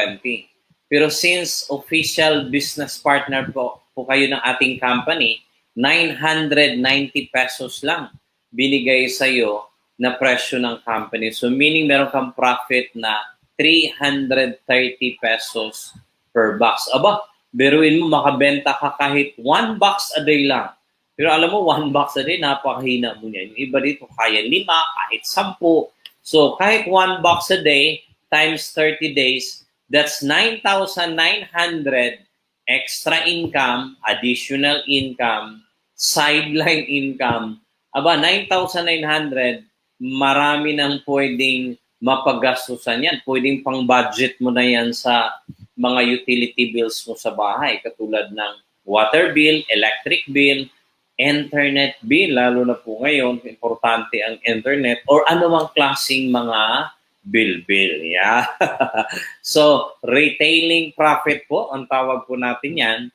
Pero since official business partner po kayo ng ating company, 990 pesos lang binigay sa'yo na presyo ng company. So meaning meron kang profit na 330 pesos per box. Aba, biruin mo, makabenta ka kahit 1 box a day lang. Pero alam mo, 1 box a day, napakahina mo niya. Yung iba dito, kaya 5, kahit 10. So, kahit 1 box a day times 30 days, that's 9,900 extra income, additional income, sideline income. Aba, 9,900, marami nang pwedeng mapagastusan yan. Pwedeng pang-budget mo na yan sa mga utility bills mo sa bahay, katulad ng water bill, electric bill, internet bill, lalo na po ngayon, importante ang internet, or anumang klaseng mga bill. Yeah. So, retailing profit po, ang tawag po natin yan,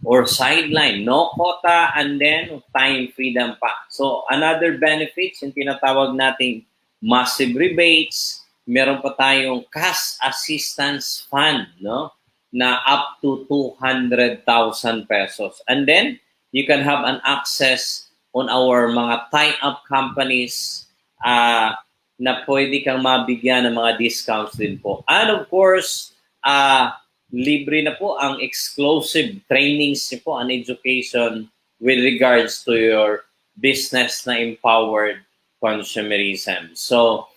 or sideline, no quota, and then time freedom pa. So, another benefits, yung tinatawag nating massive rebates, meron pa tayong cash assistance fund, no? Na up to 200,000 pesos. And then, you can have an access on our mga tie-up companies na pwede kang mabigyan ng mga discounts din po. And of course, libre na po ang exclusive trainings po and education with regards to your business na empowered consumerism. So,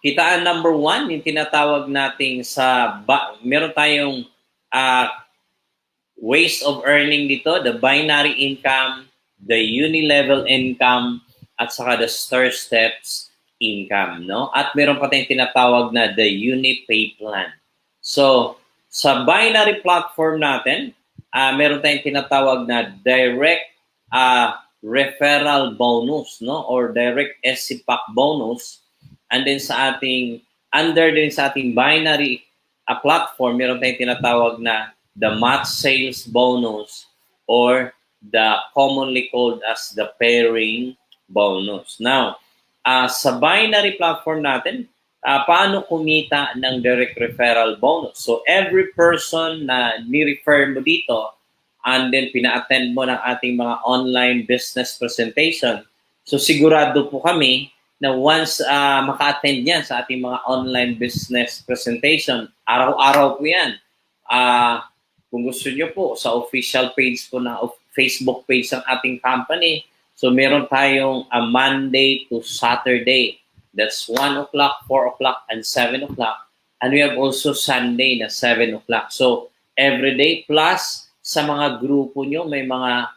kitaan number 1, yung tinatawag nating meron tayong ways of earning dito, the binary income, the unilevel income, at saka the stir steps income, no? At meron pa tayong tinatawag na the UniPay plan. So, sa binary platform natin, meron tayong tinatawag na direct referral bonus, no? Or direct SCPAC bonus. And then under sa ating binary platform, meron tayong tinatawag na the match sales bonus or the commonly called as the pairing bonus. Now, sa binary platform natin, paano kumita ng direct referral bonus. So every person na ni-refer mo dito and then pina-attend mo ng ating mga online business presentation, so sigurado po kami na once maka-attend yan sa ating mga online business presentation, araw-araw po yan. Kung gusto nyo po, sa official page po na Facebook page ng ating company, so meron tayong Monday to Saturday. That's 1 o'clock, 4 o'clock, and 7 o'clock. And we have also Sunday na 7 o'clock. So, every day plus sa mga grupo nyo, may mga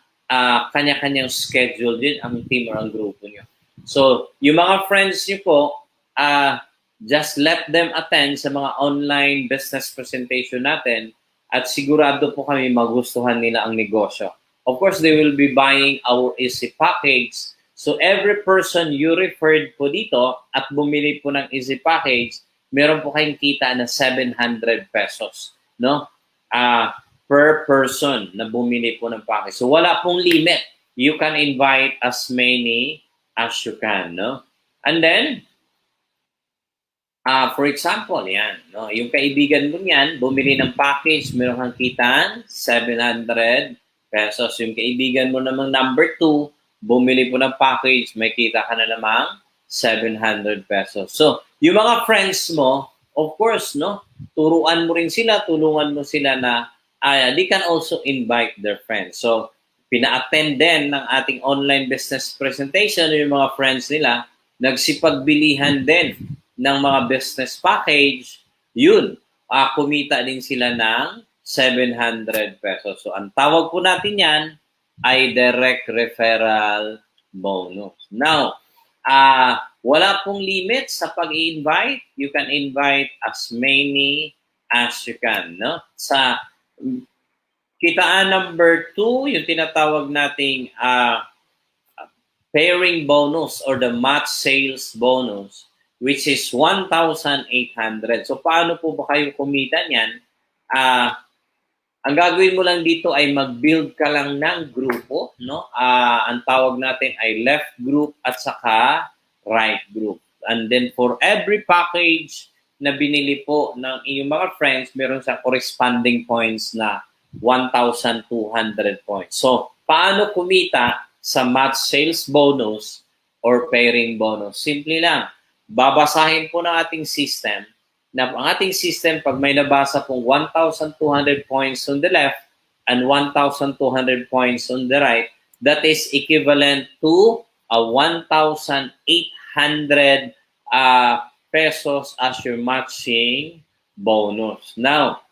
kanya-kanyang schedule din ang team or ang grupo nyo. So, yung mga friends nyo po, just let them attend sa mga online business presentation natin at sigurado po kami magustuhan nila ang negosyo. Of course, they will be buying our Easy Package. So every person you referred po dito at bumili po ng Easy Package, meron po kayong kita na 700 pesos, no? Per person na bumili po ng package. So wala pong limit. You can invite as many as you can, no? And then, for example, yan, no? Yung kaibigan mo niyan, bumili ng package, meron kang kitaan 700 pesos. Yung kaibigan mo namang number 2, bumili po ng package, may kita ka na namang 700 pesos. So, yung mga friends mo, of course, no, turuan mo rin sila, tulungan mo sila na they can also invite their friends. So, pina-attend din ng ating online business presentation yung mga friends nila, nagsipagbilihan din ng mga business package, yun, kumita din sila ng 700 pesos. So, ang tawag po natin yan ay direct referral bonus. Now, wala pong limit sa pag-i-invite. You can invite as many as you can. No? Sa kitaan number 2, yung tinatawag nating pairing bonus or the match sales bonus, which is 1,800. So, paano po ba kayo kumita niyan? Ang gagawin mo lang dito ay mag-build ka lang ng grupo, no? Ang tawag natin ay left group at saka right group. And then for every package na binili po ng inyong mga friends, meron sa corresponding points na 1,200 points. So, paano kumita sa match sales bonus or pairing bonus? Simple lang. Babasahin po ng ating system na ang ating system, pag may nabasa pong 1,200 points on the left and 1,200 points on the right, that is equivalent to a 1,800 pesos as your matching bonus. Now,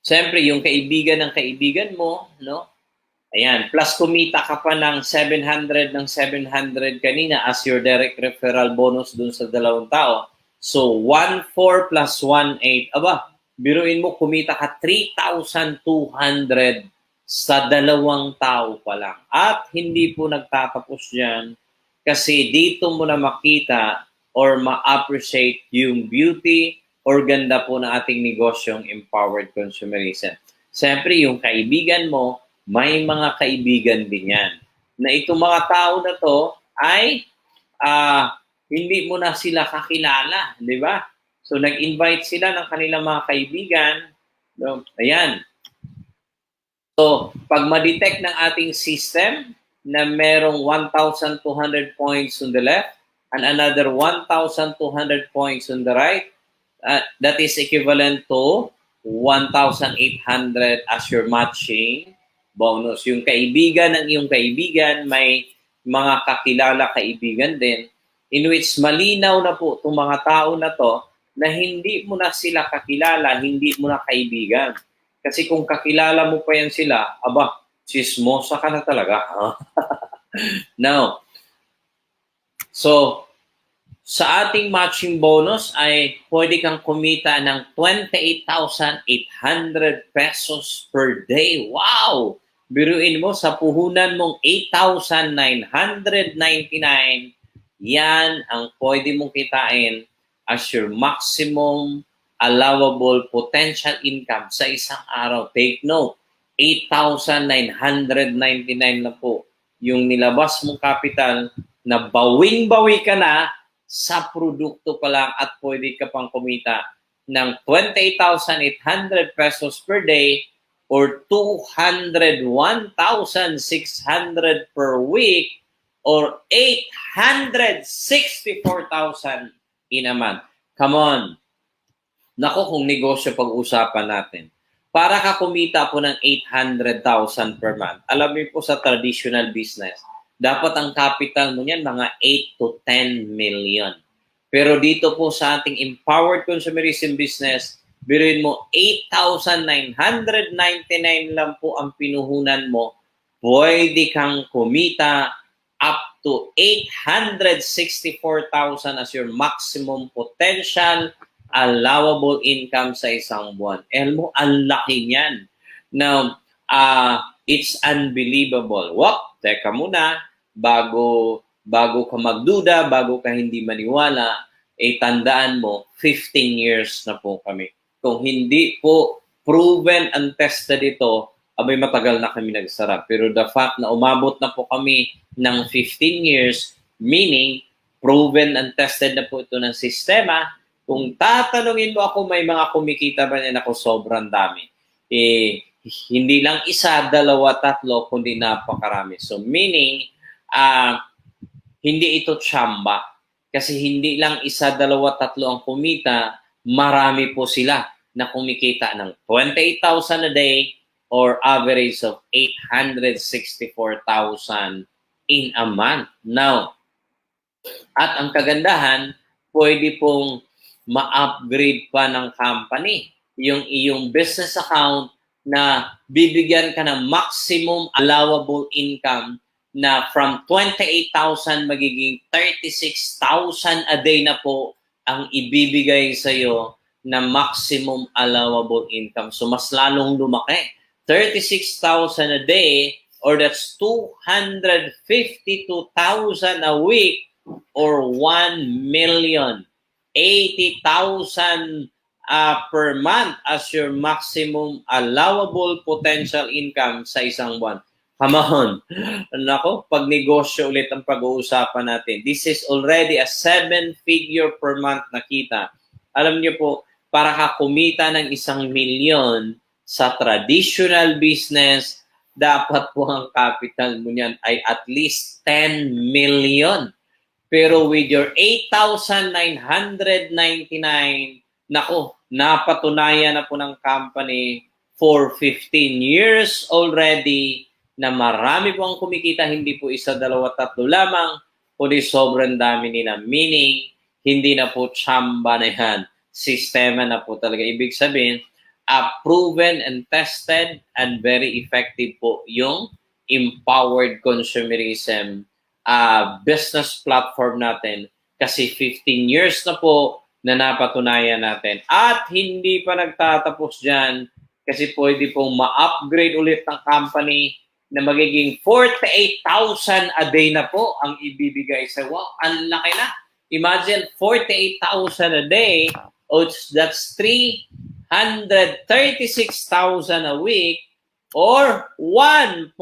siyempre, yung kaibigan ng kaibigan mo, no? Ayan, plus kumita ka pa ng 700 kanina as your direct referral bonus dun sa dalawang tao. So, 1,400 plus 1,800. Aba, biruin mo, kumita ka 3,200 sa dalawang tao pa lang. At hindi po nagtatapos yan kasi dito mo na makita or ma-appreciate yung beauty or ganda po ng ating negosyong empowered consumerism. Siyempre, yung kaibigan mo, may mga kaibigan din yan. Na itong mga tao na to ay hindi mo na sila kakilala, di ba? So, nag-invite sila ng kanilang mga kaibigan. No? Ayan. So, pag ma-detect ng ating system na merong 1,200 points on the left and another 1,200 points on the right, that is equivalent to 1,800 as your matching bonus. Yung kaibigan ng iyong kaibigan, may mga kakilala kaibigan din, in which malinaw na po itong mga tao na to na hindi mo na sila kakilala, hindi mo na kaibigan. Kasi kung kakilala mo pa yan sila, aba, chismosa ka na talaga. Now, so, sa ating matching bonus ay pwede kang kumita ng 28,800 pesos per day. Wow! Biruin mo, sa puhunan mong 8,999, yan ang pwede mong kitain as your maximum allowable potential income sa isang araw. Take note, 8,999 na po yung nilabas mong capital na bawing-bawi ka na sa produkto pa lang at pwede ka pang kumita ng 28,800 pesos per day or 201,600 per week or 864,000 in a month. Come on. Nako, kung negosyo pag-usapan natin. Para ka kumita po ng 800,000 per month, alam mo po sa traditional business, dapat ang capital mo niyan mga 8 to 10 million. Pero dito po sa ating empowered consumerism business, biruin mo 8,999 lang po ang pinuhunan mo. Pwede kang kumita up to 864,000 as your maximum potential allowable income sa isang buwan. Elmo, ang laki niyan. Now, it's unbelievable. Teka muna, bago ka magduda, bago ka hindi maniwala, tandaan mo, 15 years na po kami. Kung hindi po proven and tested ito, abay matagal na kami nagsarap. Pero the fact na umabot na po kami ng 15 years, meaning proven and tested na po ito ng sistema. Kung tatanungin mo ako, may mga kumikita ba niyan ako, sobrang dami. Hindi lang isa, dalawa, tatlo, kundi napakarami. So meaning, hindi ito tsamba. Kasi hindi lang isa, dalawa, tatlo ang kumita, marami po sila na kumikita ng 28,000 a day or average of 864,000 in a month. Now, at ang kagandahan, pwede pong ma-upgrade pa ng company yung iyong business account na bibigyan ka ng maximum allowable income na from 28,000 magiging 36,000 a day na po ang ibibigay sa iyo na maximum allowable income. So mas lalong lumaki. 36,000 a day or that's 252,000 a week or 1,080,000 per month as your maximum allowable potential income sa isang buwan. Come on. Nako, pag negosyo ulit ang pag-uusapan natin. This is already a 7-figure per month na kita. Alam niyo po, para ka kumita ng 1 million sa traditional business, dapat po ang capital mo niyan ay at least 10 million. Pero with your 8,999, nako, napatunayan na po ng company for 15 years already na marami po ang kumikita, hindi po isa, dalawa, tatlo lamang, kundi sobrang dami nila. Meaning, hindi na po tsamba na yan. Sistema na po talaga. Ibig sabihin, proven and tested and very effective po yung empowered consumerism business platform natin kasi 15 years na po na napatunayan natin. At hindi pa nagtatapos dyan kasi pwede pong ma-upgrade ulit ng company na magiging 48,000 a day na po ang ibibigay sa wow, ang laki na. Imagine 48,000 a day, that's 336,000 a week or 1.4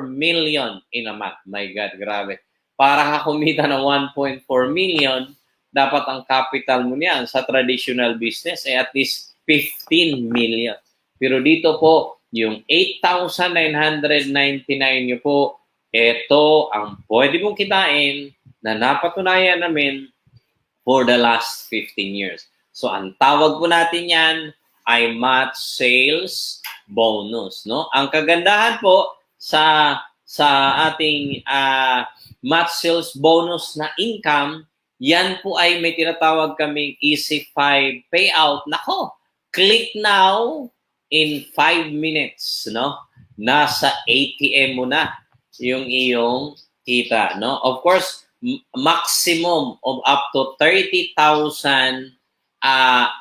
million in a month. My God, grabe. Para ka kumita ng 1.4 million, dapat ang capital mo niyan sa traditional business ay at least 15 million. Pero dito po, yung 8,999 nyo po, ito ang pwede mong kitain na napatunayan namin for the last 15 years. So, ang tawag po natin yan ay match sales bonus, no? Ang kagandahan po sa ating match sales bonus na income, yan po ay may tinatawag kaming Easy 5 payout. Nako, click now in 5 minutes, no? Nasa ATM mo na yung iyong kita, no? Of course, maximum of up to 30,000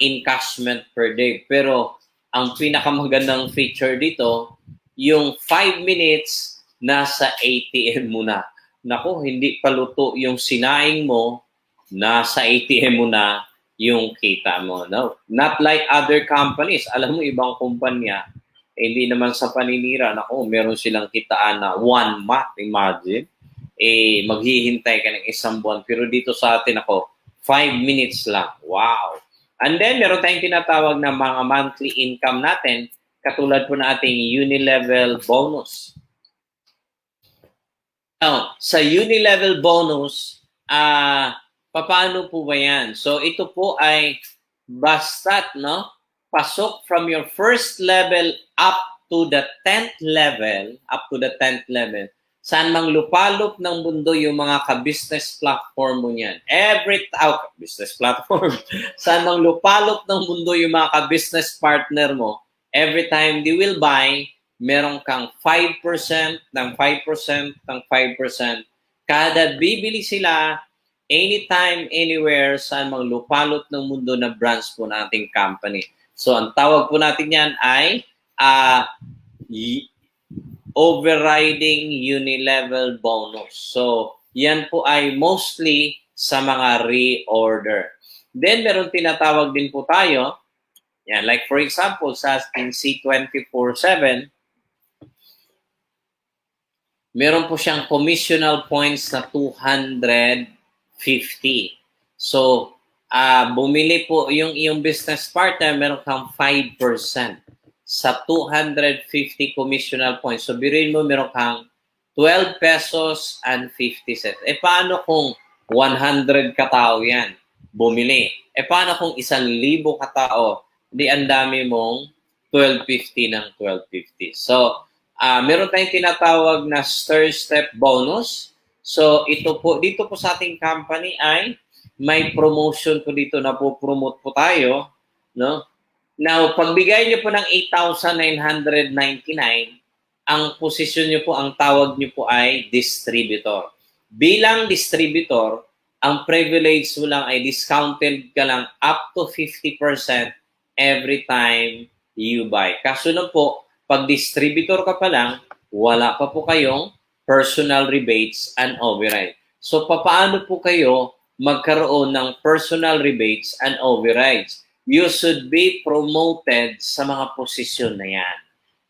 encashment per day. Pero ang pinakamagandang feature dito, yung 5 minutes, nasa ATM mo na. Naku, hindi paluto yung sinaing mo, nasa ATM mo na yung kita mo. No? Not like other companies. Alam mo, ibang kumpanya, hindi naman sa paninira, naku, meron silang kitaan na 1 month, imagine. maghihintay ka ng isang buwan. Pero dito sa atin ako, 5 minutes lang. Wow! And then, meron tayong tinatawag na mga monthly income natin, katulad po na ating uni-level bonus. Now, sa uni-level bonus, paano po ba yan? So, ito po ay basta't, no? Pasok from your first level up to the 10th level, saan mang lupalop ng mundo yung mga ka-business platform mo niyan. Business platform. Saan mang lupalop ng mundo yung mga ka-business partner mo, every time they will buy, meron kang 5% ng 5% ng 5%. Kada bibili sila, anytime, anywhere, saan mang lupalop ng mundo na branch po ng ating company. So, ang tawag po natin yan ay overriding uni-level bonus. So, yan po ay mostly sa mga reorder. Then, meron tinatawag din po tayo, yan, like for example, sa C24/7, meron po siyang commissional points na 250. So, bumili po yung iyong business partner, meron kang 5% sa 250 commissional points. So, biruin mo, meron kang 12 pesos and 50 cents. Paano kung 100 katao yan bumili? Paano kung 1,000 katao? Di ang dami mong 1250 ng 1250. So, meron tayong tinatawag na stair-step bonus. So, dito po sa ating company ay may promotion po dito na po promote po tayo, no? Now, pagbigay niyo po ng 8,999, ang posisyon niyo po, ang tawag niyo po ay distributor. Bilang distributor, ang privilege mo lang ay discounted ka lang up to 50% every time you buy. Kasunod po, pag distributor ka pa lang, wala pa po kayong personal rebates and override. So, paano po kayo magkaroon ng personal rebates and overrides? You should be promoted sa mga posisyon na yan.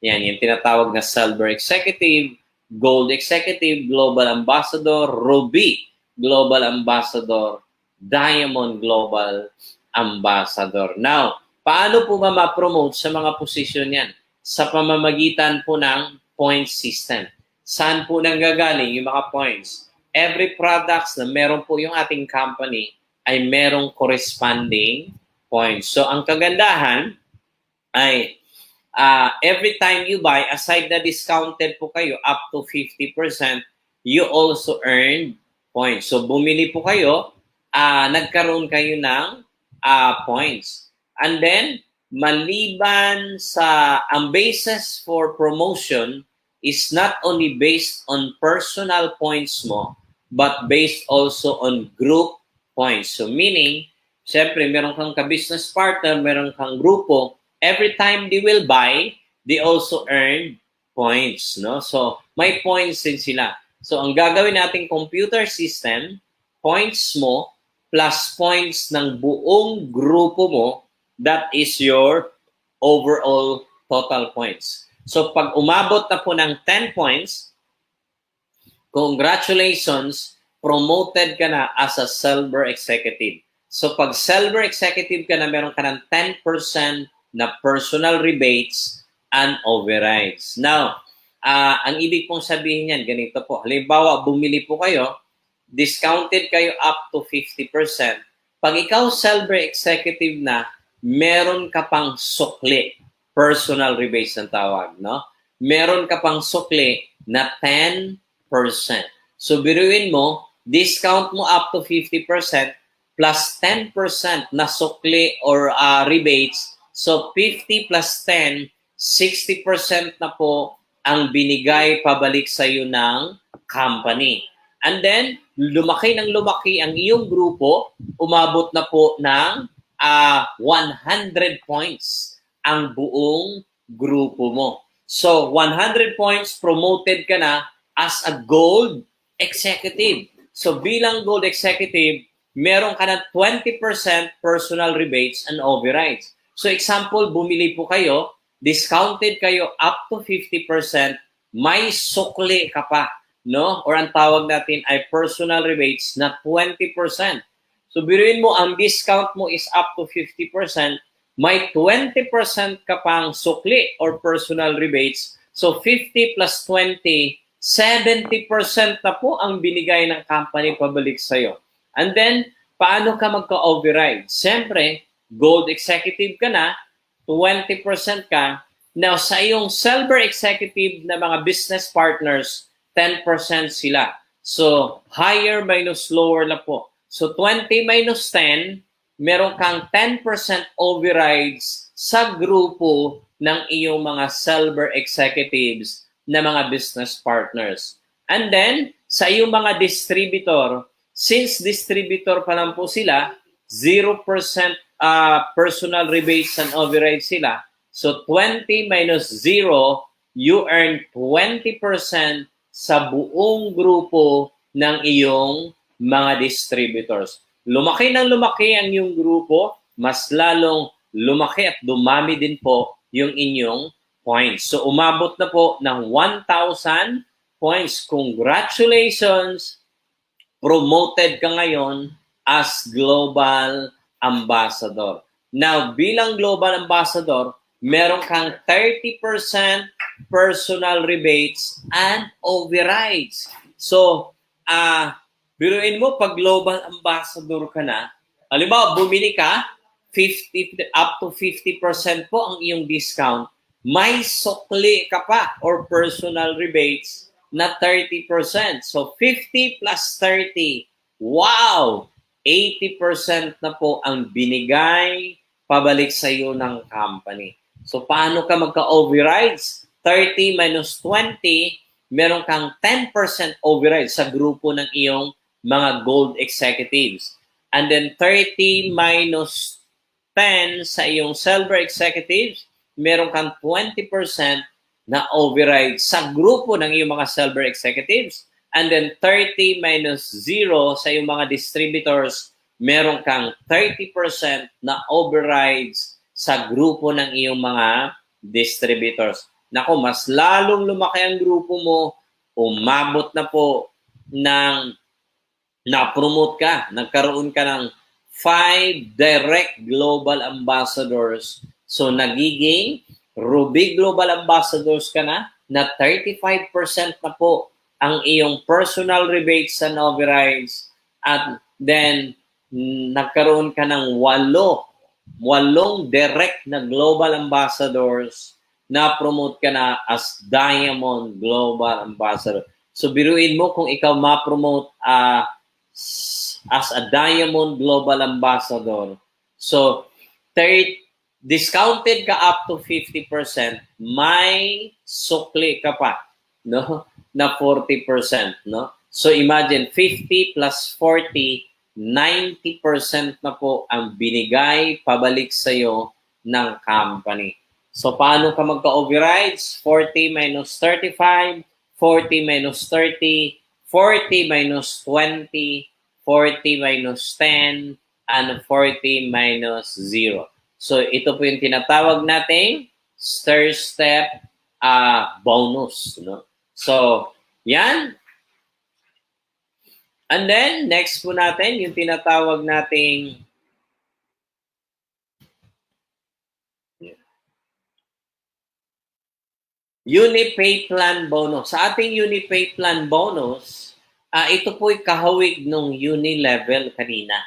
Yan, yung tinatawag na Silver Executive, Gold Executive, Global Ambassador, Ruby Global Ambassador, Diamond Global Ambassador. Now, paano po ba ma-promote sa mga posisyon yan? Sa pamamagitan po ng point system. Saan po nanggagaling yung mga points? Every products na meron po yung ating company ay merong corresponding points. So, ang kagandahan ay every time you buy, aside na discounted po kayo up to 50%, you also earn points. So, bumili po kayo, nagkaroon kayo ng points. And then, maliban sa, ang basis for promotion is not only based on personal points mo, but based also on group points. So meaning, syempre, meron kang ka-business partner, meron kang grupo, every time they will buy, they also earn points, no? So, may points din sila. So, ang gagawin nating computer system, points mo plus points ng buong grupo mo, that is your overall total points. So, pag umabot na po ng 10 points, congratulations, promoted ka na as a Silver Executive. So, pag Silver Executive ka na, meron ka ng 10% na personal rebates and overrides. Now, ang ibig pong sabihin yan, ganito po. Halimbawa, bumili po kayo, discounted kayo up to 50%. Pag ikaw Silver Executive na, meron ka pang sukli, personal rebates ng tawag, no? Meron ka pang sukli na 10%. So, biruin mo, discount mo up to 50% plus 10% na sukli or rebates. So, 50 plus 10, 60% na po ang binigay pabalik sa iyo ng company. And then, lumaki ng lumaki ang iyong grupo, umabot na po ng 100 points ang buong grupo mo. So, 100 points, promoted ka na as a Gold Executive. So, bilang Gold Executive, meron ka na 20% personal rebates and overrides. So, example, bumili po kayo, discounted kayo up to 50%, may sukli ka pa no? Or ang tawag natin ay personal rebates na 20%. So biruin mo, ang discount mo is up to 50%, may 20% ka pang sukli or personal rebates. So 50 plus 20, 70% na po ang binigay ng company pabalik sa'yo. And then, paano ka magka-override? Siyempre, gold executive ka na, 20% ka. Now, sa iyong silver executive na mga business partners, 10% sila. So, higher minus lower na po. So, 20 minus 10, meron kang 10% overrides sa grupo ng iyong mga silver executives na mga business partners. And then, sa iyong mga distributor, since distributor pa lang po sila, 0% personal rebates and overrides sila. So, 20 minus 0, you earn 20% sa buong grupo ng iyong mga distributors. Lumaki ng lumaki ang iyong grupo, mas lalong lumaki at dumami din po yung inyong points. So, umabot na po ng 1,000 points. Congratulations! Promoted ka ngayon as Global Ambassador. Now, bilang Global Ambassador, meron kang 30% personal rebates and overrides. So, biruin mo, pag Global Ambassador ka na, halimbawa, bumili ka, 50, up to 50% po ang iyong discount, may sukli ka pa or personal rebates na 30%. So, 50 plus 30, wow! 80% na po ang binigay pabalik sa iyo ng company. So, paano ka magka-overrides? 30 minus 20, meron kang 10% override sa grupo ng iyong mga gold executives. And then 30 minus 10 sa iyong silver executives, meron kang 20% na override sa grupo ng iyong mga silver executives. And then 30 minus 0 sa iyong mga distributors, meron kang 30% na overrides sa grupo ng iyong mga distributors. Nako, mas lalong lumaki ang grupo mo, umabot na po ng na-promote ka, nagkaroon ka ng 5 direct global ambassadors. So, nagiging Ruby Global Ambassadors ka na 35% na po ang iyong personal rebates and overrides. At then, nagkaroon ka ng 8 direct na global ambassadors na promote ka na as Diamond Global Ambassador. So, biruin mo kung ikaw ma-promote as a Diamond Global Ambassador. So, discounted ka up to 50%, may sukli ka pa, no? Na 40%, no? So, imagine, 50 plus 40, 90% na po ang binigay pabalik sa'yo ng company. So, paano ka magka-overrides? 40 minus 35, 40 minus 30, 40 minus 20, 40 minus 10, and 40 minus 0. So, ito po yung tinatawag nating stair-step bonus. No? So, yan. And then, next po natin, yung tinatawag nating Unipay Plan Bonus. Sa ating Unipay Plan Bonus, ito po'y kahawig nung Unilevel kanina.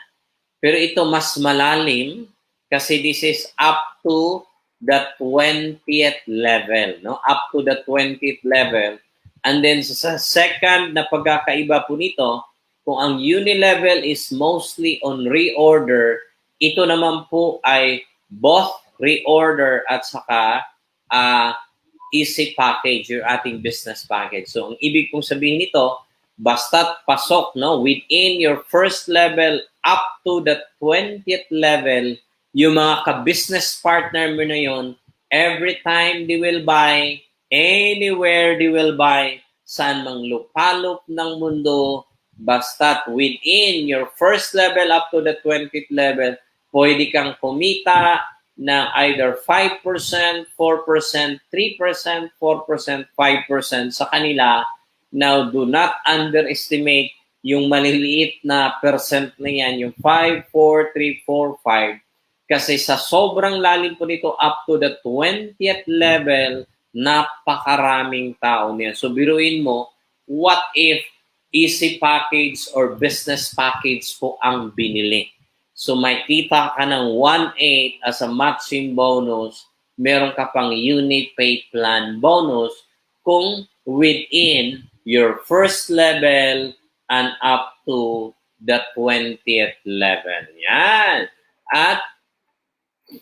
Pero ito mas malalim kasi this is up to the 20th level. No? Up to the 20th level. And then sa second na pagkakaiba po nito, kung ang Unilevel is mostly on reorder, ito naman po ay both reorder at saka easy package, your ating business package. So, ang ibig kong sabihin nito, basta't pasok, no, within your first level up to the 20th level, yung mga ka-business partner mo na yun, every time they will buy, anywhere they will buy, saan mang lupalop ng mundo, basta't within your first level up to the 20th level, pwede kang kumita na either 5%, 4%, 3%, 4%, 5% sa kanila Now, do not underestimate yung maliliit na percent na yan, yung 5, 4, 3, 4, 5. Kasi sa sobrang lalim po nito, up to the 20th level, napakaraming tao niya. So, biruin mo, what if easy package or business package po ang binili? So, may kita ka ng 1/8 as a matching bonus, meron ka pang unit pay plan bonus kung within your first level and up to the 20th level. Yan. At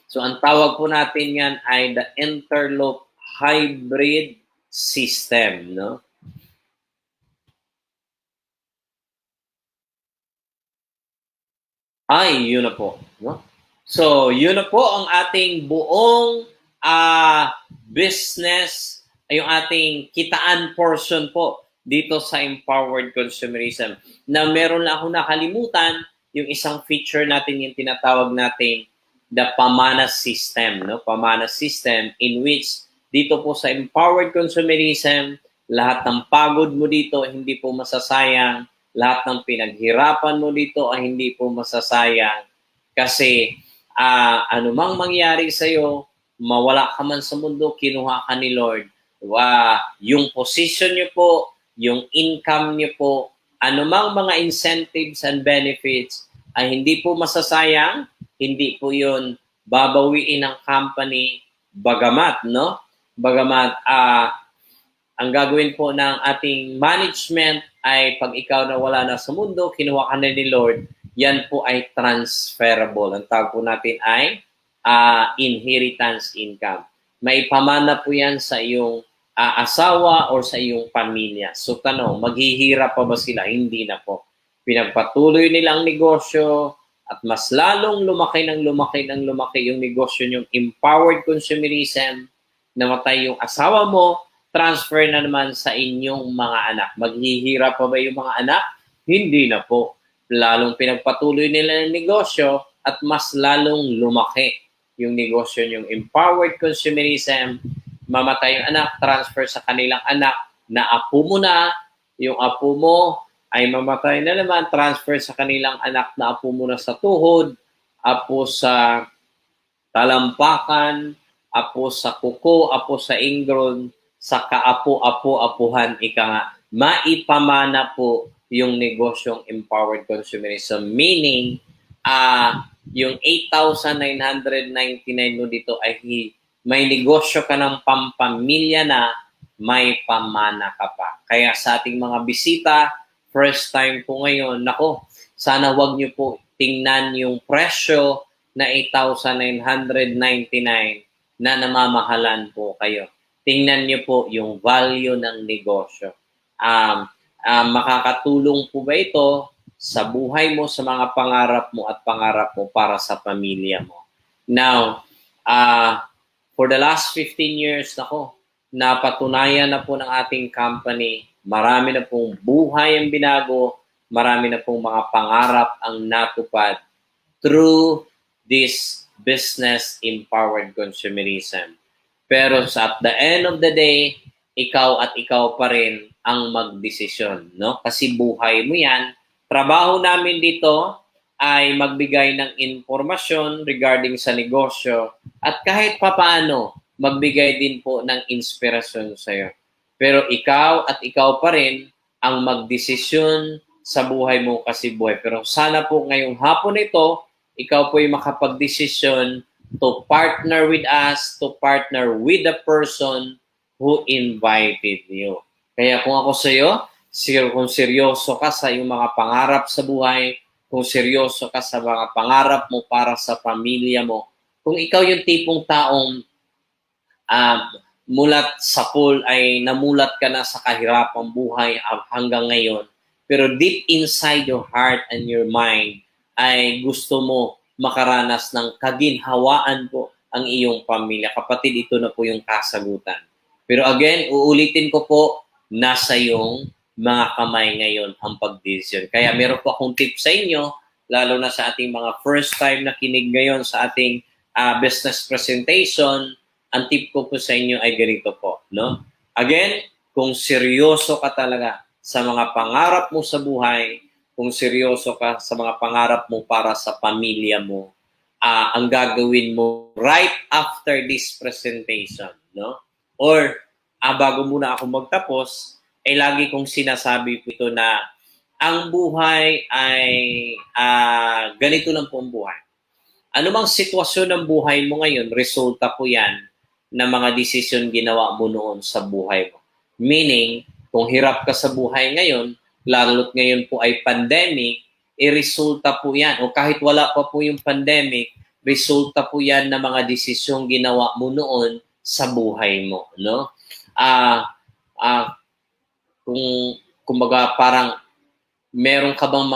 so ang tawag po natin yan ay the interloop hybrid system, no? Ay, yun na po, no? So, yun na po ang ating buong business, yung ating kitaan portion po dito sa Empowered Consumerism. Na meron lang ako nakalimutan, yung isang feature natin yung tinatawag nating the Pamana system, no? Pamana system in which dito po sa Empowered Consumerism, lahat ng pagod mo dito hindi po masasayang, lahat ng pinaghirapan mo dito ay hindi po masasayang kasi anumang mangyari sa'yo, mawala ka man sa mundo, kinuha ka ni Lord. Yung position niyo po, yung income niyo po, anumang mga incentives and benefits ay hindi po masasayang, hindi po yun babawiin ng company, bagamat, no? Bagamat, ang gagawin po ng ating management ay pag ikaw na wala na sa mundo, kinuha ka na ni Lord, yan po ay transferable. Ang tawag po natin ay inheritance income. May pamana po yan sa iyong asawa or sa iyong pamilya. So tanong, maghihirap pa ba sila? Hindi na po. Pinagpatuloy nilang negosyo at mas lalong lumaki yung negosyo yung Empowered Consumerism, namatay yung asawa mo, transfer na naman sa inyong mga anak. Maghihirap pa ba yung mga anak? Hindi na po. Lalong pinagpatuloy nila ng negosyo at mas lalong lumaki yung negosyo yung Empowered Consumerism. Mamatay yung anak, transfer sa kanilang anak na apo mo na, yung apo mo ay mamatay na naman, transfer sa kanilang anak na apo mo na sa tuhod, apo sa talampakan, apo sa kuko, apo sa ingron, sa kaapo-apo-apuhan, ika nga, maipamana po yung negosyong Empowered Consumerism. Meaning, yung 8,999 mo dito ay may negosyo ka ng pampamilya na, may pamana ka pa. Kaya sa ating mga bisita, first time po ngayon, nako, sana wag niyo po tingnan yung presyo na 8,999 na namamahalan po kayo. Tingnan niyo po yung value ng negosyo. Makakatulong po ba ito sa buhay mo, sa mga pangarap mo at pangarap mo para sa pamilya mo? Now, for the last 15 years, napatunayan na po ng ating company, marami na pong buhay ang binago, marami na pong mga pangarap ang natupad through this business Empowered Consumerism. Pero at the end of the day, ikaw at ikaw pa rin ang magdesisyon, no? Kasi buhay mo yan. Trabaho namin dito ay magbigay ng informasyon regarding sa negosyo at kahit papaano, magbigay din po ng inspirasyon sa'yo. Pero ikaw at ikaw pa rin ang magdesisyon sa buhay mo kasi buhay. Pero sana po ngayong hapon ito, ikaw po ay makapagdesisyon to partner with us, to partner with the person who invited you. Kaya kung ako sa iyo, kung seryoso ka sa iyong mga pangarap sa buhay, kung seryoso ka sa mga pangarap mo para sa pamilya mo, kung ikaw yung tipong taong mulat sa pool ay namulat ka na sa kahirapang buhay hanggang ngayon, pero deep inside your heart and your mind ay gusto mo makaranas ng kaginhawaan po ang iyong pamilya. Kapatid, ito na po yung kasagutan. Pero again, uulitin ko po, nasa iyong mga kamay ngayon ang pagdesisyon. Kaya meron po akong tip sa inyo, lalo na sa ating mga first time na kinig ngayon sa ating business presentation. Ang tip ko po sa inyo ay ganito po, no? Again, kung seryoso ka talaga sa mga pangarap mo sa buhay, kung seryoso ka sa mga pangarap mo para sa pamilya mo, ang gagawin mo right after this presentation, no? Or, bago muna ako magtapos, lagi kong sinasabi po ito na ang buhay ay ganito lang po ang buhay. Ano mang sitwasyon ng buhay mo ngayon, resulta po yan ng mga desisyon ginawa mo noon sa buhay mo. Meaning, kung hirap ka sa buhay ngayon, lalo't ngayon po ay pandemic, resulta po yan. O kahit wala pa po yung pandemic, resulta po yan ng mga desisyong ginawa mo noon sa buhay mo. No? Kumbaga parang meron ka bang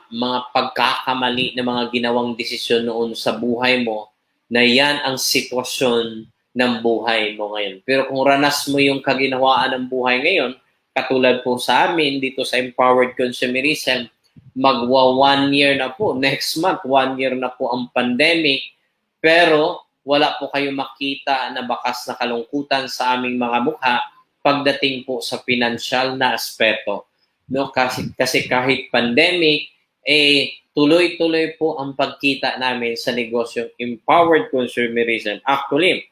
mga pagkakamali na mga ginawang desisyon noon sa buhay mo na yan ang sitwasyon ng buhay mo ngayon. Pero kung ranas mo yung kaginawaan ng buhay ngayon, katulad po sa amin dito sa Empowered Consumerism, magwa 1 year na po. Next month, 1 year na po ang pandemic. Pero wala po kayo makita na bakas na kalungkutan sa aming mga mukha pagdating po sa financial na aspeto. No, kasi kahit pandemic, tuloy-tuloy po ang pagkita namin sa negosyong Empowered Consumerism. Actually,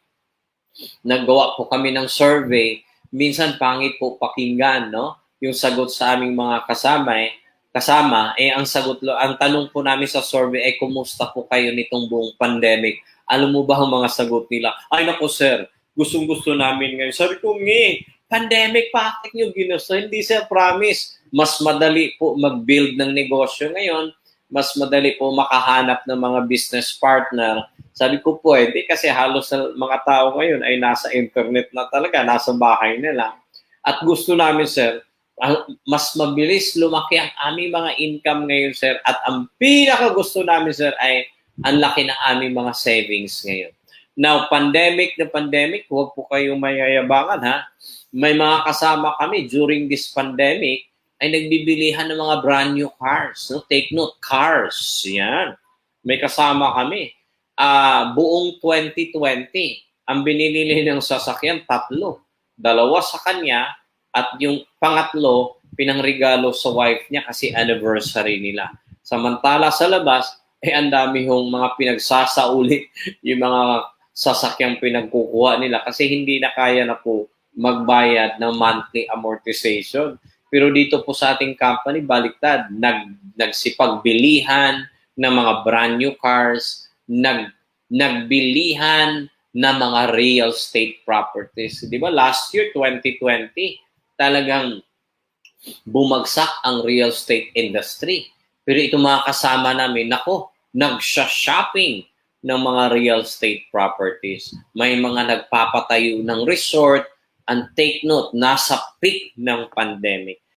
naggawa po kami ng survey, minsan pangit po pakinggan, no? Yung sagot sa aming mga kasama, ang tanong po namin sa survey ay kumusta po kayo nitong buong pandemic? Alam mo ba ang mga sagot nila? Ay naku sir, gustong-gusto namin ngayon. Sabi ko, pandemic, bakit nyo ginusto? Hindi sir, promise. Mas madali po mag-build ng negosyo ngayon. Mas madali po makahanap ng mga business partner. Sabi ko, pwede kasi halos mga tao ngayon ay nasa internet na talaga, nasa bahay nila. At gusto namin, sir, mas mabilis lumaki ang aming mga income ngayon, sir. At ang pinaka gusto namin, sir, ay ang laki ng aming mga savings ngayon. Now, pandemic na pandemic, huwag po kayong mayayabangan, ha? May mga kasama kami during this pandemic ay nagbibilihan ng mga brand new cars. No? Take note, cars. Yan. May kasama kami. Buong 2020, ang binili ng sasakyan, 3. 2 sa kanya at yung pangatlo, pinangregalo sa wife niya kasi anniversary nila. Samantala sa labas, ang dami yung mga pinagsasauli, yung mga sasakyang pinagkukuha nila kasi hindi na kaya na po magbayad ng monthly amortization. Pero dito po sa ating company, baliktad, nagsipagbilihan ng mga brand new cars, nagbilihan ng mga real estate properties. Di ba last year, 2020, talagang bumagsak ang real estate industry. Pero ito mga kasama namin, nagsha-shopping ng mga real estate properties. May mga nagpapatayo ng resort, and take note, nasa peak ng pandemic.